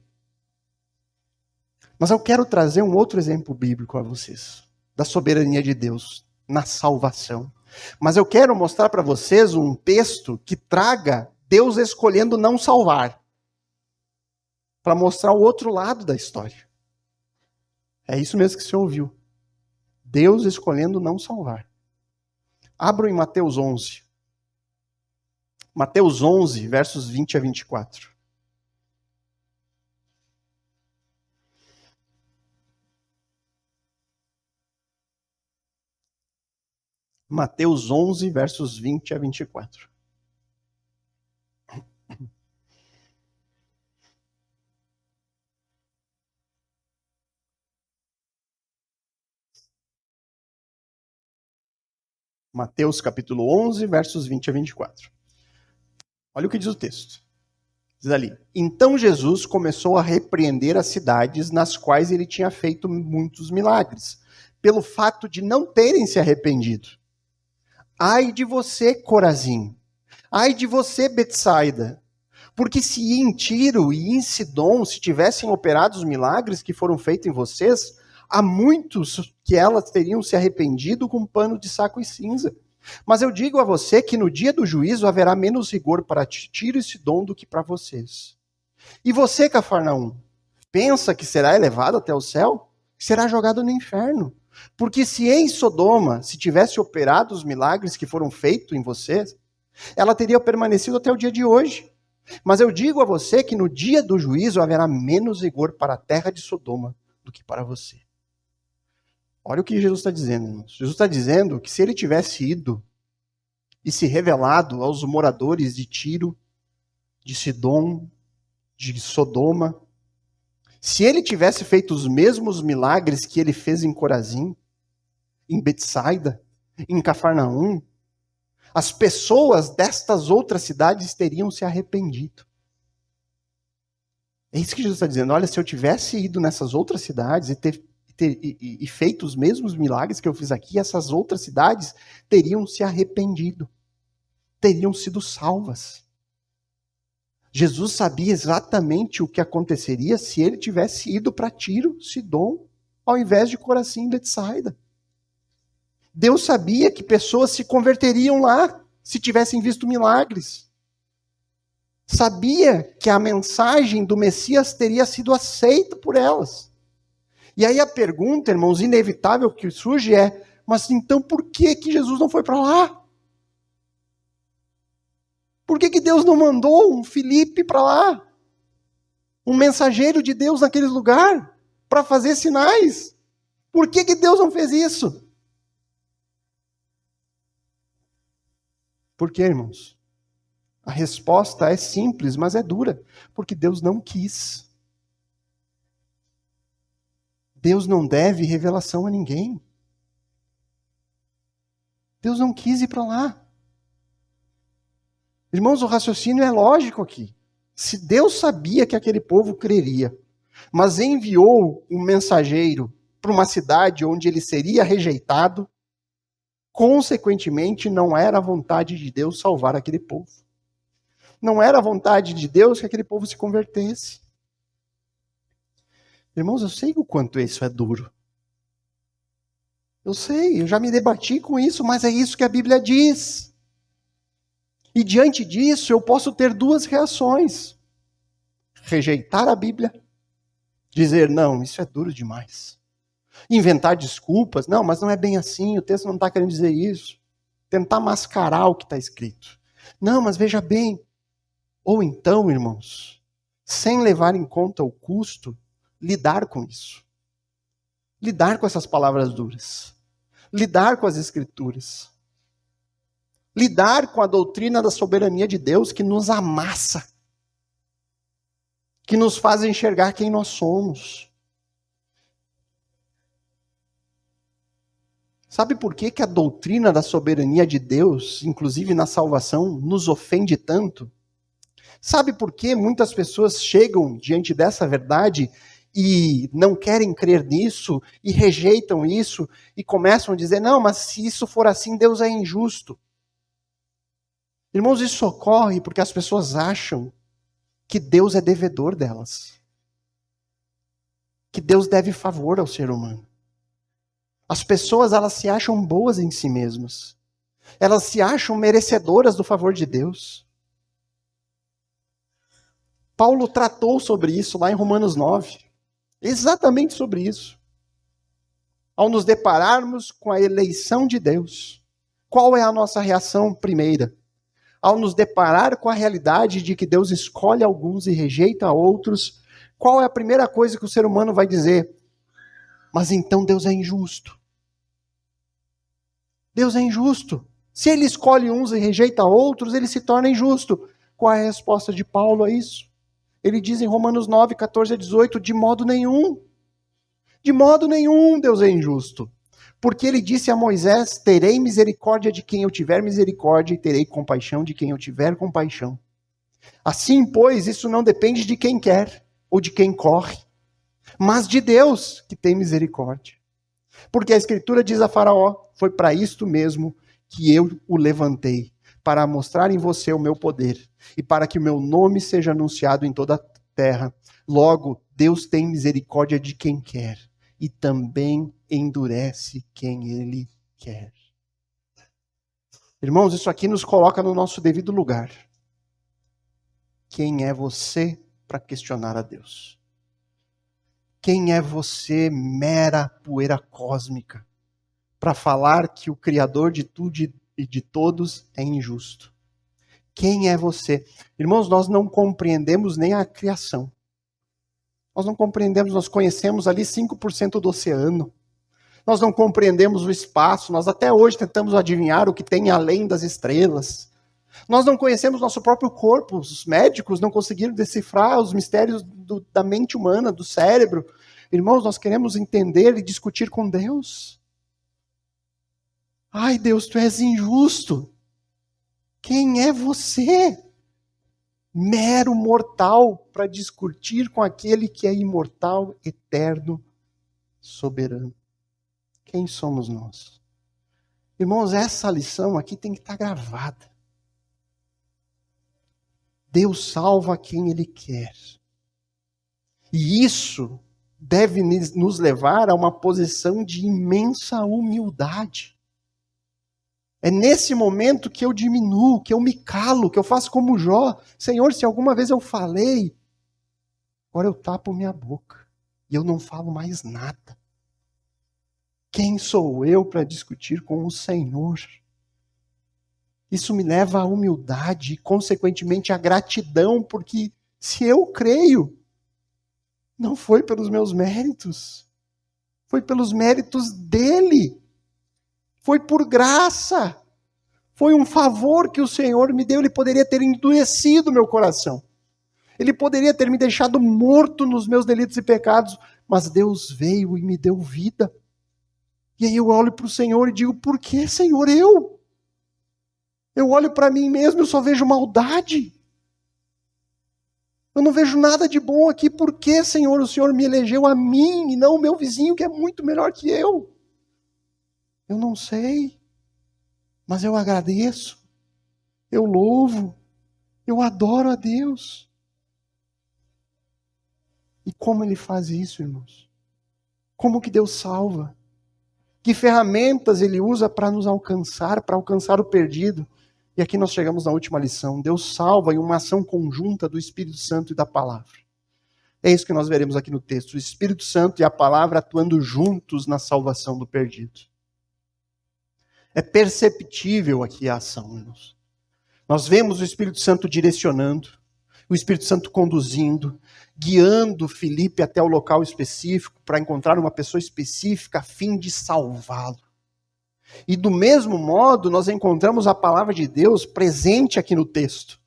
Mas eu quero trazer um outro exemplo bíblico a vocês, da soberania de Deus na salvação. Mas eu quero mostrar para vocês um texto que traga Deus escolhendo não salvar. para mostrar o outro lado da história. É isso mesmo que você ouviu. Deus escolhendo não salvar. Abram em Mateus 11. Mateus 11, versos 20 a 24. Mateus 11, versos 20 a 24. Mateus capítulo 11, versos 20 a 24. Olha o que diz o texto. Diz ali: Então Jesus começou a repreender as cidades nas quais ele tinha feito muitos milagres, pelo fato de não terem se arrependido. Ai de você, Corazim! Ai de você, Betsaida! Porque se em Tiro e em Sidom se tivessem operado os milagres que foram feitos em vocês, há muitos que elas teriam se arrependido com pano de saco e cinza. Mas eu digo a você que no dia do juízo haverá menos rigor para Tiro e Sidom do que para vocês. E você, Cafarnaum, pensa que será elevado até o céu? Será jogado no inferno. Porque se em Sodoma se tivesse operado os milagres que foram feitos em vocês, ela teria permanecido até o dia de hoje. Mas eu digo a você que no dia do juízo haverá menos rigor para a terra de Sodoma do que para você. Olha o que Jesus está dizendo, irmãos. Jesus está dizendo que se ele tivesse ido e se revelado aos moradores de Tiro, de Sidom, de Sodoma, se ele tivesse feito os mesmos milagres que ele fez em Corazim, em Betsaida, em Cafarnaum, as pessoas destas outras cidades teriam se arrependido. É isso que Jesus está dizendo. Olha, se eu tivesse ido nessas outras cidades e feito os mesmos milagres que eu fiz aqui, essas outras cidades teriam se arrependido, teriam sido salvas. Jesus sabia exatamente o que aconteceria se ele tivesse ido para Tiro, Sidom, ao invés de Corazim e Betsaida. Deus sabia que pessoas se converteriam lá se tivessem visto milagres. Sabia que a mensagem do Messias teria sido aceita por elas. E aí a pergunta, irmãos, inevitável que surge é: mas então por que Jesus não foi para lá? Por que Deus não mandou um Filipe para lá? Um mensageiro de Deus naquele lugar para fazer sinais? Por que Deus não fez isso? Por quê, irmãos? A resposta é simples, mas é dura. Porque Deus não quis. Deus não deve revelação a ninguém. Deus não quis ir para lá. Irmãos, o raciocínio é lógico aqui. Se Deus sabia que aquele povo creria, mas enviou um mensageiro para uma cidade onde ele seria rejeitado, consequentemente não era a vontade de Deus salvar aquele povo. Não era a vontade de Deus que aquele povo se convertesse. Irmãos, eu sei o quanto isso é duro. Eu sei, eu já me debati com isso, mas é isso que a Bíblia diz. E diante disso, eu posso ter duas reações. Rejeitar a Bíblia, dizer, não, isso é duro demais. Inventar desculpas, não, mas não é bem assim, o texto não está querendo dizer isso. Tentar mascarar o que está escrito. Não, mas veja bem. Ou então, irmãos, sem levar em conta o custo, lidar com isso. Lidar com essas palavras duras. Lidar com as escrituras. Lidar com a doutrina da soberania de Deus que nos amassa. Que nos faz enxergar quem nós somos. Sabe por que a doutrina da soberania de Deus, inclusive na salvação, nos ofende tanto? Sabe por que muitas pessoas chegam diante dessa verdade e não querem crer nisso, e rejeitam isso, e começam a dizer, não, mas se isso for assim, Deus é injusto. Irmãos, isso ocorre porque as pessoas acham que Deus é devedor delas. Que Deus deve favor ao ser humano. As pessoas, elas se acham boas em si mesmas. Elas se acham merecedoras do favor de Deus. Paulo tratou sobre isso lá em Romanos 9. Exatamente sobre isso. Ao nos depararmos com a eleição de Deus, qual é a nossa reação primeira? Ao nos deparar com a realidade de que Deus escolhe alguns e rejeita outros, qual é a primeira coisa que o ser humano vai dizer? Mas então Deus é injusto. Deus é injusto. Se ele escolhe uns e rejeita outros, ele se torna injusto. Qual é a resposta de Paulo a isso? Ele diz em Romanos 9, 14 a 18, de modo nenhum. De modo nenhum Deus é injusto. Porque ele disse a Moisés, terei misericórdia de quem eu tiver misericórdia e terei compaixão de quem eu tiver compaixão. Assim, pois, isso não depende de quem quer ou de quem corre, mas de Deus que tem misericórdia. Porque a Escritura diz a Faraó, foi para isto mesmo que eu o levantei, para mostrar em você o meu poder e para que o meu nome seja anunciado em toda a terra. Logo, Deus tem misericórdia de quem quer e também endurece quem ele quer. Irmãos, isso aqui nos coloca no nosso devido lugar. Quem é você para questionar a Deus? Quem é você, mera poeira cósmica, para falar que o Criador de tudo e de todos é injusto? Quem é você? Irmãos, nós não compreendemos nem a criação. Nós não compreendemos, nós conhecemos ali 5% do oceano. Nós não compreendemos o espaço, nós até hoje tentamos adivinhar o que tem além das estrelas. Nós não conhecemos nosso próprio corpo, os médicos não conseguiram decifrar os mistérios da mente humana, do cérebro. Irmãos, nós queremos entender e discutir com Deus. Ai, Deus, tu és injusto. Quem é você? Mero mortal para discutir com aquele que é imortal, eterno, soberano. Quem somos nós? Irmãos, essa lição aqui tem que estar gravada. Deus salva quem Ele quer. E isso deve nos levar a uma posição de imensa humildade. É nesse momento que eu diminuo, que eu me calo, que eu faço como Jó. Senhor, se alguma vez eu falei, agora eu tapo minha boca e eu não falo mais nada. Quem sou eu para discutir com o Senhor? Isso me leva à humildade e, consequentemente, à gratidão, porque se eu creio, não foi pelos meus méritos, foi pelos méritos dele. Foi por graça. Foi um favor que o Senhor me deu. Ele poderia ter endurecido meu coração. Ele poderia ter me deixado morto nos meus delitos e pecados. Mas Deus veio e me deu vida. E aí eu olho para o Senhor e digo, por que, Senhor, eu? Eu olho para mim mesmo e eu só vejo maldade. Eu não vejo nada de bom aqui. Por que, Senhor, o Senhor me elegeu a mim e não o meu vizinho, que é muito melhor que eu? Eu não sei, mas eu agradeço, eu louvo, eu adoro a Deus. E como Ele faz isso, irmãos? Como que Deus salva? Que ferramentas Ele usa para nos alcançar, para alcançar o perdido? E aqui nós chegamos na última lição. Deus salva em uma ação conjunta do Espírito Santo e da Palavra. É isso que nós veremos aqui no texto. O Espírito Santo e a Palavra atuando juntos na salvação do perdido. É perceptível aqui a ação, irmãos. Nós vemos o Espírito Santo direcionando, o Espírito Santo conduzindo, guiando Filipe até o local específico para encontrar uma pessoa específica a fim de salvá-lo. E do mesmo modo, nós encontramos a palavra de Deus presente aqui no texto,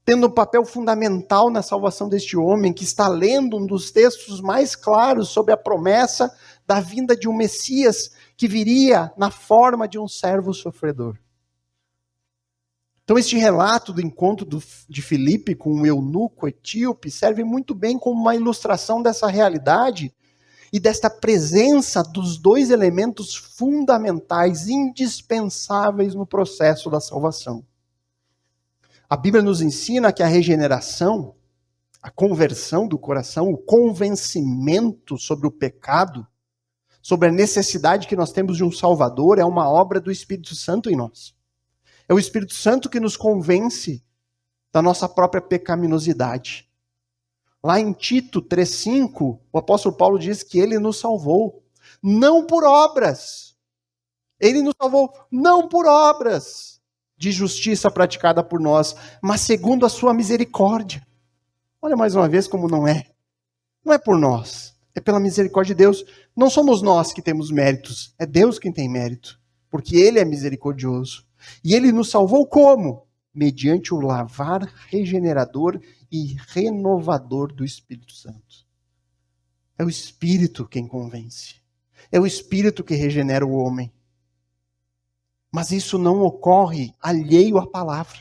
tendo um papel fundamental na salvação deste homem que está lendo um dos textos mais claros sobre a promessa da vinda de um Messias que viria na forma de um servo sofredor. Então este relato do encontro de Filipe com o eunuco etíope serve muito bem como uma ilustração dessa realidade e desta presença dos dois elementos fundamentais, indispensáveis no processo da salvação. A Bíblia nos ensina que a regeneração, a conversão do coração, o convencimento sobre o pecado, sobre a necessidade que nós temos de um Salvador, é uma obra do Espírito Santo em nós. É o Espírito Santo que nos convence da nossa própria pecaminosidade. Lá em Tito 3,5, o apóstolo Paulo diz que ele nos salvou, não por obras. Ele nos salvou não por obras de justiça praticada por nós, mas segundo a sua misericórdia. Olha mais uma vez como não é. Não é por nós, é pela misericórdia de Deus. Não somos nós que temos méritos, é Deus quem tem mérito, porque Ele é misericordioso. E Ele nos salvou como? Mediante o lavar regenerador e renovador do Espírito Santo. É o Espírito quem convence. É o Espírito que regenera o homem. Mas isso não ocorre alheio à palavra.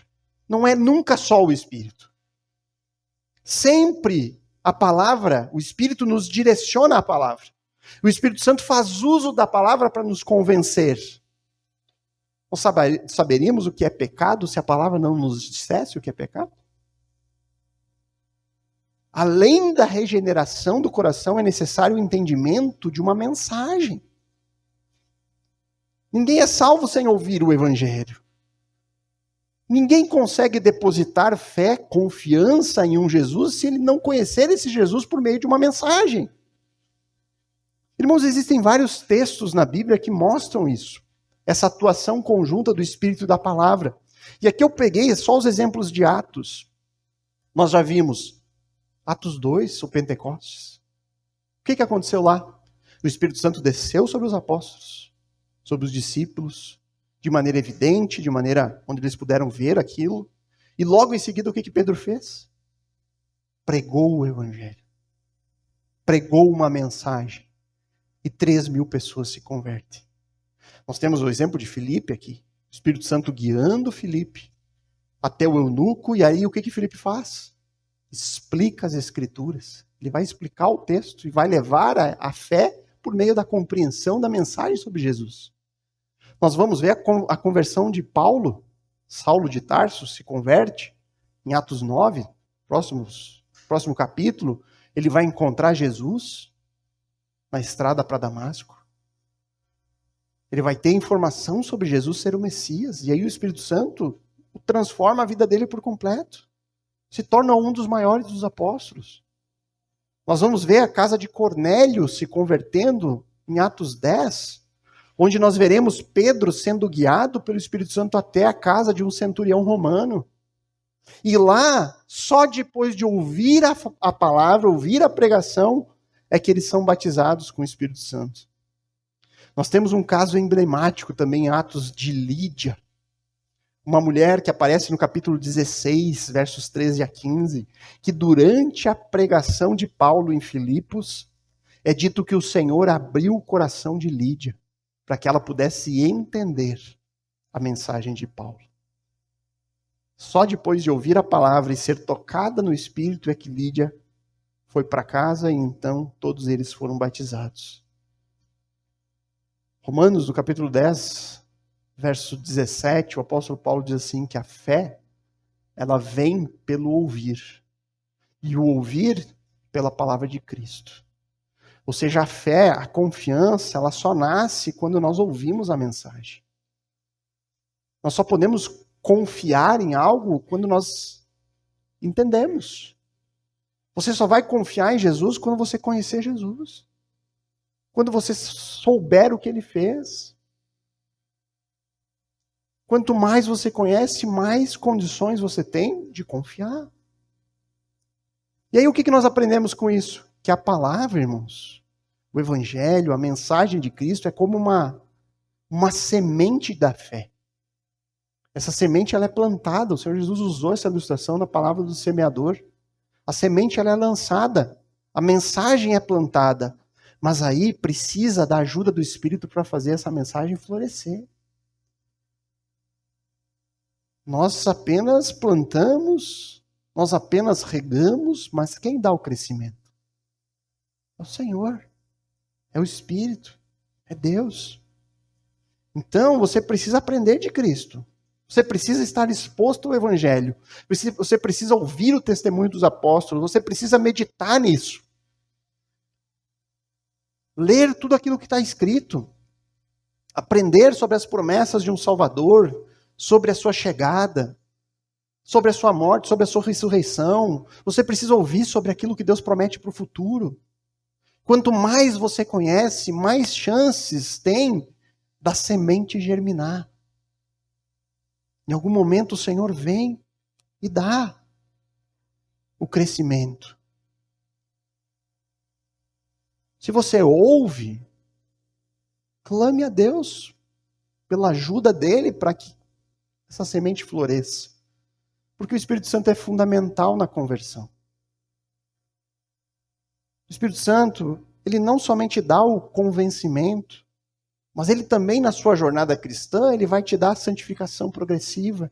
Não é nunca só o Espírito. Sempre a palavra, o Espírito nos direciona à palavra. O Espírito Santo faz uso da palavra para nos convencer. Nós saberíamos o que é pecado se a palavra não nos dissesse o que é pecado? Além da regeneração do coração, é necessário o entendimento de uma mensagem. Ninguém é salvo sem ouvir o Evangelho. Ninguém consegue depositar fé, confiança em um Jesus se ele não conhecer esse Jesus por meio de uma mensagem. Irmãos, existem vários textos na Bíblia que mostram isso. Essa atuação conjunta do Espírito e da Palavra. E aqui eu peguei só os exemplos de Atos. Nós já vimos Atos 2, o Pentecostes. O que aconteceu lá? O Espírito Santo desceu sobre os apóstolos, sobre os discípulos, de maneira evidente, de maneira onde eles puderam ver aquilo. E logo em seguida, o que Pedro fez? Pregou o Evangelho. Pregou uma mensagem. E 3.000 pessoas se convertem. Nós temos o exemplo de Filipe aqui. O Espírito Santo guiando Filipe até o eunuco. E aí o que Filipe faz? Explica as Escrituras. Ele vai explicar o texto e vai levar a fé por meio da compreensão da mensagem sobre Jesus. Nós vamos ver a conversão de Paulo. Saulo de Tarso se converte em Atos 9, próximo capítulo. Ele vai encontrar Jesus na estrada para Damasco. Ele vai ter informação sobre Jesus ser o Messias. E aí o Espírito Santo transforma a vida dele por completo. Se torna um dos maiores dos apóstolos. Nós vamos ver a casa de Cornélio se convertendo em Atos 10, onde nós veremos Pedro sendo guiado pelo Espírito Santo até a casa de um centurião romano. E lá, só depois de ouvir a palavra, ouvir a pregação, é que eles são batizados com o Espírito Santo. Nós temos um caso emblemático também em Atos de Lídia. Uma mulher que aparece no capítulo 16, versos 13 a 15, que durante a pregação de Paulo em Filipos, é dito que o Senhor abriu o coração de Lídia, para que ela pudesse entender a mensagem de Paulo. Só depois de ouvir a palavra e ser tocada no Espírito é que Lídia foi para casa e então todos eles foram batizados. Romanos, no capítulo 10, verso 17, o apóstolo Paulo diz assim, que a fé, ela vem pelo ouvir. E o ouvir pela palavra de Cristo. Ou seja, a fé, a confiança, ela só nasce quando nós ouvimos a mensagem. Nós só podemos confiar em algo quando nós entendemos. Você só vai confiar em Jesus quando você conhecer Jesus. Quando você souber o que ele fez. Quanto mais você conhece, mais condições você tem de confiar. E aí o que nós aprendemos com isso? Que a palavra, irmãos, o Evangelho, a mensagem de Cristo é como uma semente da fé. Essa semente ela é plantada, o Senhor Jesus usou essa ilustração na palavra do semeador. A semente ela é lançada, a mensagem é plantada, mas aí precisa da ajuda do Espírito para fazer essa mensagem florescer. Nós apenas plantamos, nós apenas regamos, mas quem dá o crescimento? É o Senhor, é o Espírito, é Deus. Então você precisa aprender de Cristo. Você precisa estar exposto ao Evangelho. Você precisa ouvir o testemunho dos apóstolos. Você precisa meditar nisso. Ler tudo aquilo que está escrito. Aprender sobre as promessas de um Salvador, sobre a sua chegada. sobre a sua morte, sobre a sua ressurreição. Você precisa ouvir sobre aquilo que Deus promete para o futuro. Quanto mais você conhece, mais chances tem da semente germinar. Em algum momento o Senhor vem e dá o crescimento. Se você ouve, clame a Deus pela ajuda dele para que essa semente floresça. Porque o Espírito Santo é fundamental na conversão. O Espírito Santo, ele não somente dá o convencimento, mas ele também, na sua jornada cristã, ele vai te dar a santificação progressiva.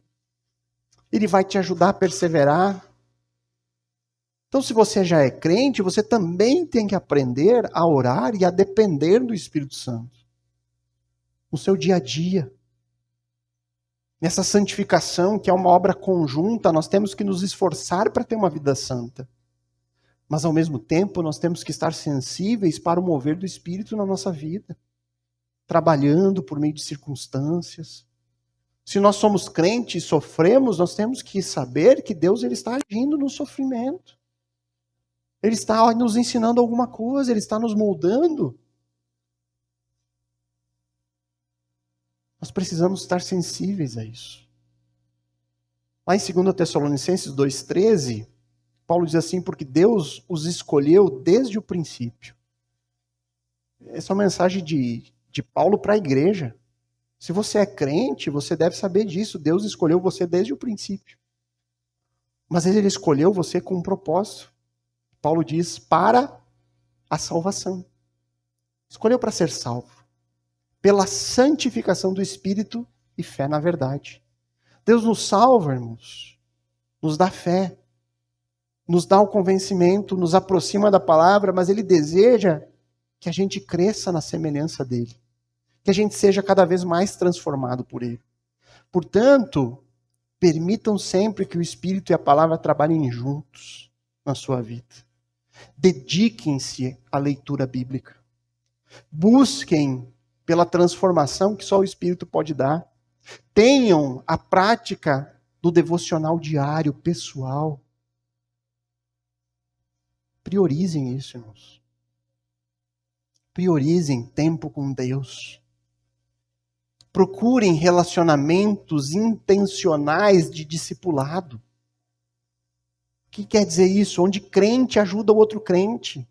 Ele vai te ajudar a perseverar. Então, se você já é crente, você também tem que aprender a orar e a depender do Espírito Santo. No seu dia a dia. Nessa santificação, que é uma obra conjunta, nós temos que nos esforçar para ter uma vida santa. Mas, ao mesmo tempo, nós temos que estar sensíveis para o mover do Espírito na nossa vida. Trabalhando por meio de circunstâncias. Se nós somos crentes e sofremos, nós temos que saber que Deus ele está agindo no sofrimento. Ele está nos ensinando alguma coisa, Ele está nos moldando. Nós precisamos estar sensíveis a isso. Lá em 2 Tessalonicenses 2,13, Paulo diz assim, porque Deus os escolheu desde o princípio. Essa é uma mensagem de Paulo para a igreja. Se você é crente, você deve saber disso. Deus escolheu você desde o princípio. Mas Ele escolheu você com um propósito. Paulo diz, para a salvação. Escolheu para ser salvo. Pela santificação do Espírito e fé na verdade. Deus nos salva, irmãos. Nos dá fé. Nos dá o convencimento, nos aproxima da palavra, mas Ele deseja que a gente cresça na semelhança dEle. Que a gente seja cada vez mais transformado por Ele. Portanto, permitam sempre que o Espírito e a palavra trabalhem juntos na sua vida. Dediquem-se à leitura bíblica. Busquem pela transformação que só o Espírito pode dar. Tenham a prática do devocional diário, pessoal. Priorizem isso, irmãos. Priorizem tempo com Deus. Procurem relacionamentos intencionais de discipulado. O que quer dizer isso? Onde crente ajuda o outro crente.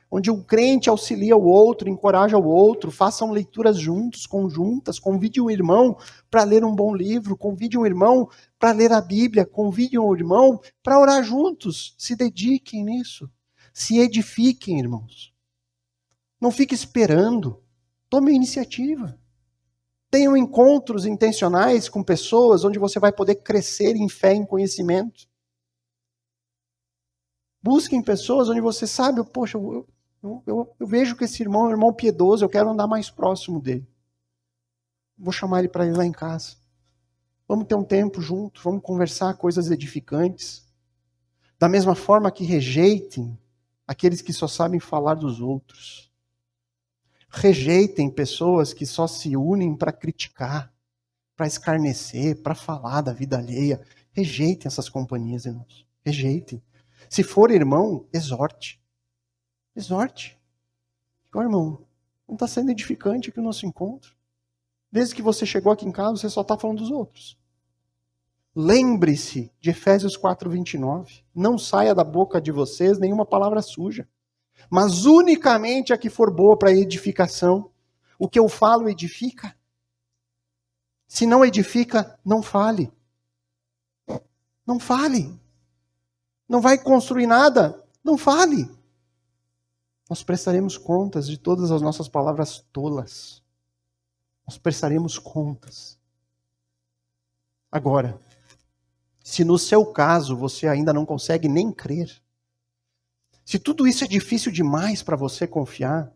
Onde um crente auxilia o outro, encoraja o outro. Façam leituras juntos, conjuntas. Convide um irmão para ler um bom livro. Convide um irmão para ler a Bíblia. Convide um irmão para orar juntos. Se dediquem nisso. Se edifiquem, irmãos. Não fique esperando. Tome a iniciativa. Tenham encontros intencionais com pessoas onde você vai poder crescer em fé e em conhecimento. Busquem pessoas onde você sabe, poxa, eu vejo que esse irmão é um irmão piedoso, eu quero andar mais próximo dele. Vou chamar ele para ir lá em casa. Vamos ter um tempo junto, vamos conversar coisas edificantes. Da mesma forma que rejeitem aqueles que só sabem falar dos outros. Rejeitem pessoas que só se unem para criticar, para escarnecer, para falar da vida alheia. Rejeitem essas companhias, irmãos. Rejeitem. Se for irmão, exorte. Exorte. Ó, irmão, não está sendo edificante aqui o nosso encontro. Desde que você chegou aqui em casa, você só está falando dos outros. Lembre-se de Efésios 4:29. Não saia da boca de vocês nenhuma palavra suja, mas unicamente a que for boa para edificação. O que eu falo edifica. Se não edifica, não fale. Não fale. Não vai construir nada? Não fale. Nós prestaremos contas de todas as nossas palavras tolas. Nós prestaremos contas. Agora, se no seu caso você ainda não consegue nem crer, se tudo isso é difícil demais para você confiar,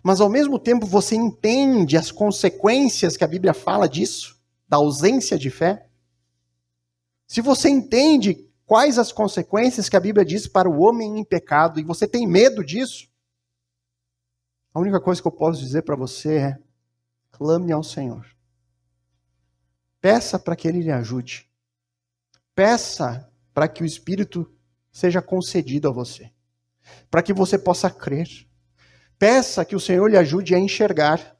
mas ao mesmo tempo você entende as consequências que a Bíblia fala disso, da ausência de fé, se você entende quais as consequências que a Bíblia diz para o homem em pecado, e você tem medo disso, a única coisa que eu posso dizer para você é, clame ao Senhor. Peça para que Ele lhe ajude. Peça para que o Espírito seja concedido a você, para que você possa crer. Peça que o Senhor lhe ajude a enxergar.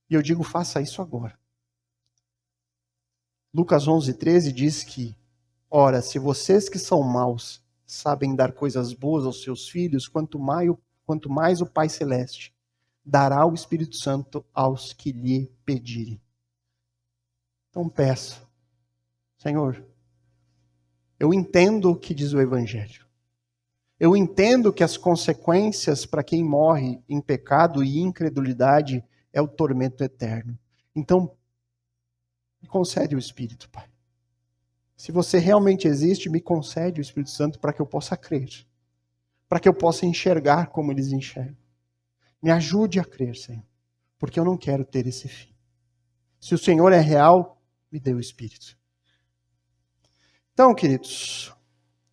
E eu digo, faça isso agora. Lucas 11:13 diz que, ora, se vocês que são maus sabem dar coisas boas aos seus filhos, quanto mais o Pai Celeste dará o Espírito Santo aos que lhe pedirem. Então peça, Senhor, eu entendo o que diz o Evangelho. Eu entendo que as consequências para quem morre em pecado e incredulidade é o tormento eterno. Então, me concede o Espírito, Pai. Se você realmente existe, me concede o Espírito Santo para que eu possa crer. Para que eu possa enxergar como eles enxergam. Me ajude a crer, Senhor. Porque eu não quero ter esse fim. Se o Senhor é real, me dê o Espírito. Então, queridos,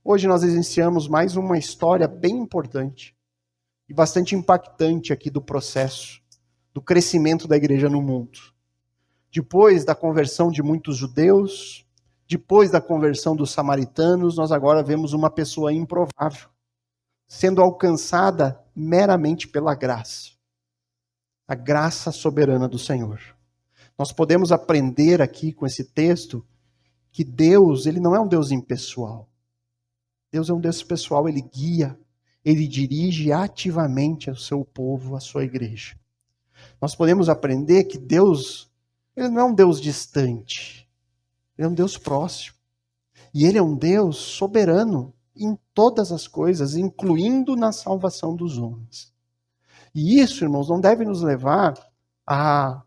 hoje nós iniciamos mais uma história bem importante e bastante impactante aqui do processo, do crescimento da igreja no mundo. Depois da conversão de muitos judeus, depois da conversão dos samaritanos, nós agora vemos uma pessoa improvável, sendo alcançada meramente pela graça. A graça soberana do Senhor. Nós podemos aprender aqui com esse texto que Deus, ele não é um Deus impessoal. Deus é um Deus pessoal, ele guia, ele dirige ativamente o seu povo, a sua igreja. Nós podemos aprender que Deus, ele não é um Deus distante, ele é um Deus próximo. E ele é um Deus soberano em todas as coisas, incluindo na salvação dos homens. E isso, irmãos, não deve nos levar a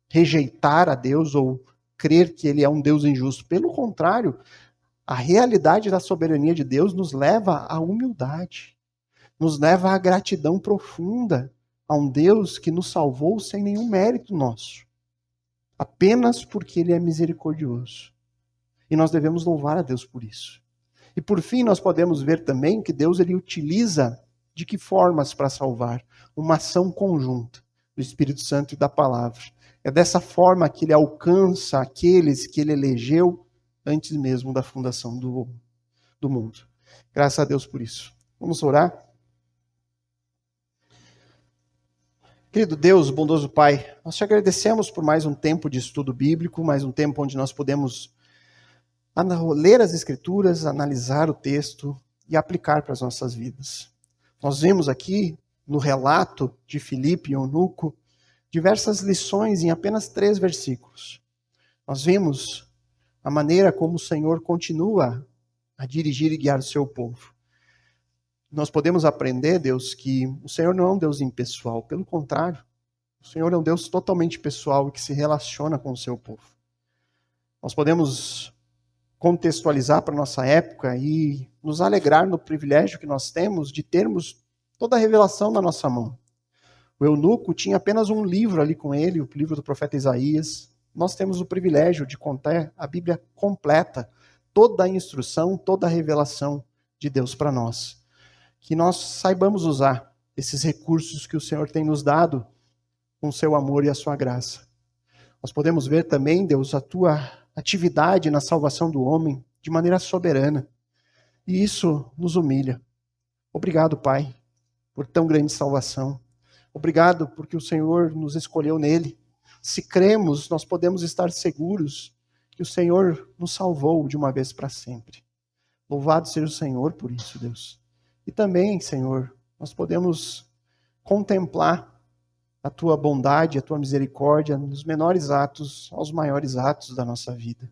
rejeitar a Deus ou crer que ele é um Deus injusto. Pelo contrário, a realidade da soberania de Deus nos leva à humildade, nos leva à gratidão profunda a um Deus que nos salvou sem nenhum mérito nosso, apenas porque ele é misericordioso. E nós devemos louvar a Deus por isso. E por fim, nós podemos ver também que Deus ele utiliza de que formas para salvar? Uma ação conjunta do Espírito Santo e da palavra. É dessa forma que ele alcança aqueles que ele elegeu antes mesmo da fundação do mundo. Graças a Deus por isso. Vamos orar? Querido Deus, bondoso Pai, nós te agradecemos por mais um tempo de estudo bíblico, mais um tempo onde nós podemos ler as Escrituras, analisar o texto e aplicar para as nossas vidas. Nós vimos aqui, no relato de Filipe e Eunuco, diversas lições em apenas 3 versículos. Nós vimos a maneira como o Senhor continua a dirigir e guiar o seu povo. Nós podemos aprender, Deus, que o Senhor não é um Deus impessoal, pelo contrário, o Senhor é um Deus totalmente pessoal e que se relaciona com o seu povo. Nós podemos contextualizar para a nossa época e nos alegrar no privilégio que nós temos de termos toda a revelação na nossa mão. O eunuco tinha apenas um livro ali com ele, o livro do profeta Isaías. Nós temos o privilégio de contar a Bíblia completa, toda a instrução, toda a revelação de Deus para nós. Que nós saibamos usar esses recursos que o Senhor tem nos dado com o seu amor e a sua graça. Nós podemos ver também, Deus, a tua atividade na salvação do homem de maneira soberana. E isso nos humilha. Obrigado, Pai, por tão grande salvação. Obrigado porque o Senhor nos escolheu nele. Se cremos, nós podemos estar seguros que o Senhor nos salvou de uma vez para sempre. Louvado seja o Senhor por isso, Deus. E também, Senhor, nós podemos contemplar a tua bondade, a tua misericórdia nos menores atos aos maiores atos da nossa vida.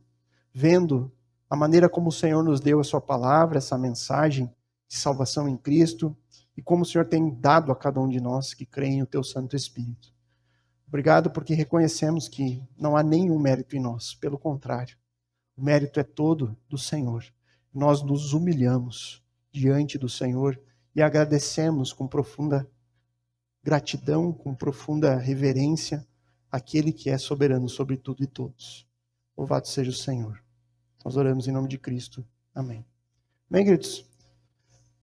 Vendo a maneira como o Senhor nos deu a sua palavra, essa mensagem de salvação em Cristo, e como o Senhor tem dado a cada um de nós que creem o teu Santo Espírito. Obrigado porque reconhecemos que não há nenhum mérito em nós, pelo contrário, o mérito é todo do Senhor. Nós nos humilhamos diante do Senhor e agradecemos com profunda gratidão, com profunda reverência àquele que é soberano sobre tudo e todos. Louvado seja o Senhor. Nós oramos em nome de Cristo. Amém. Bem, queridos?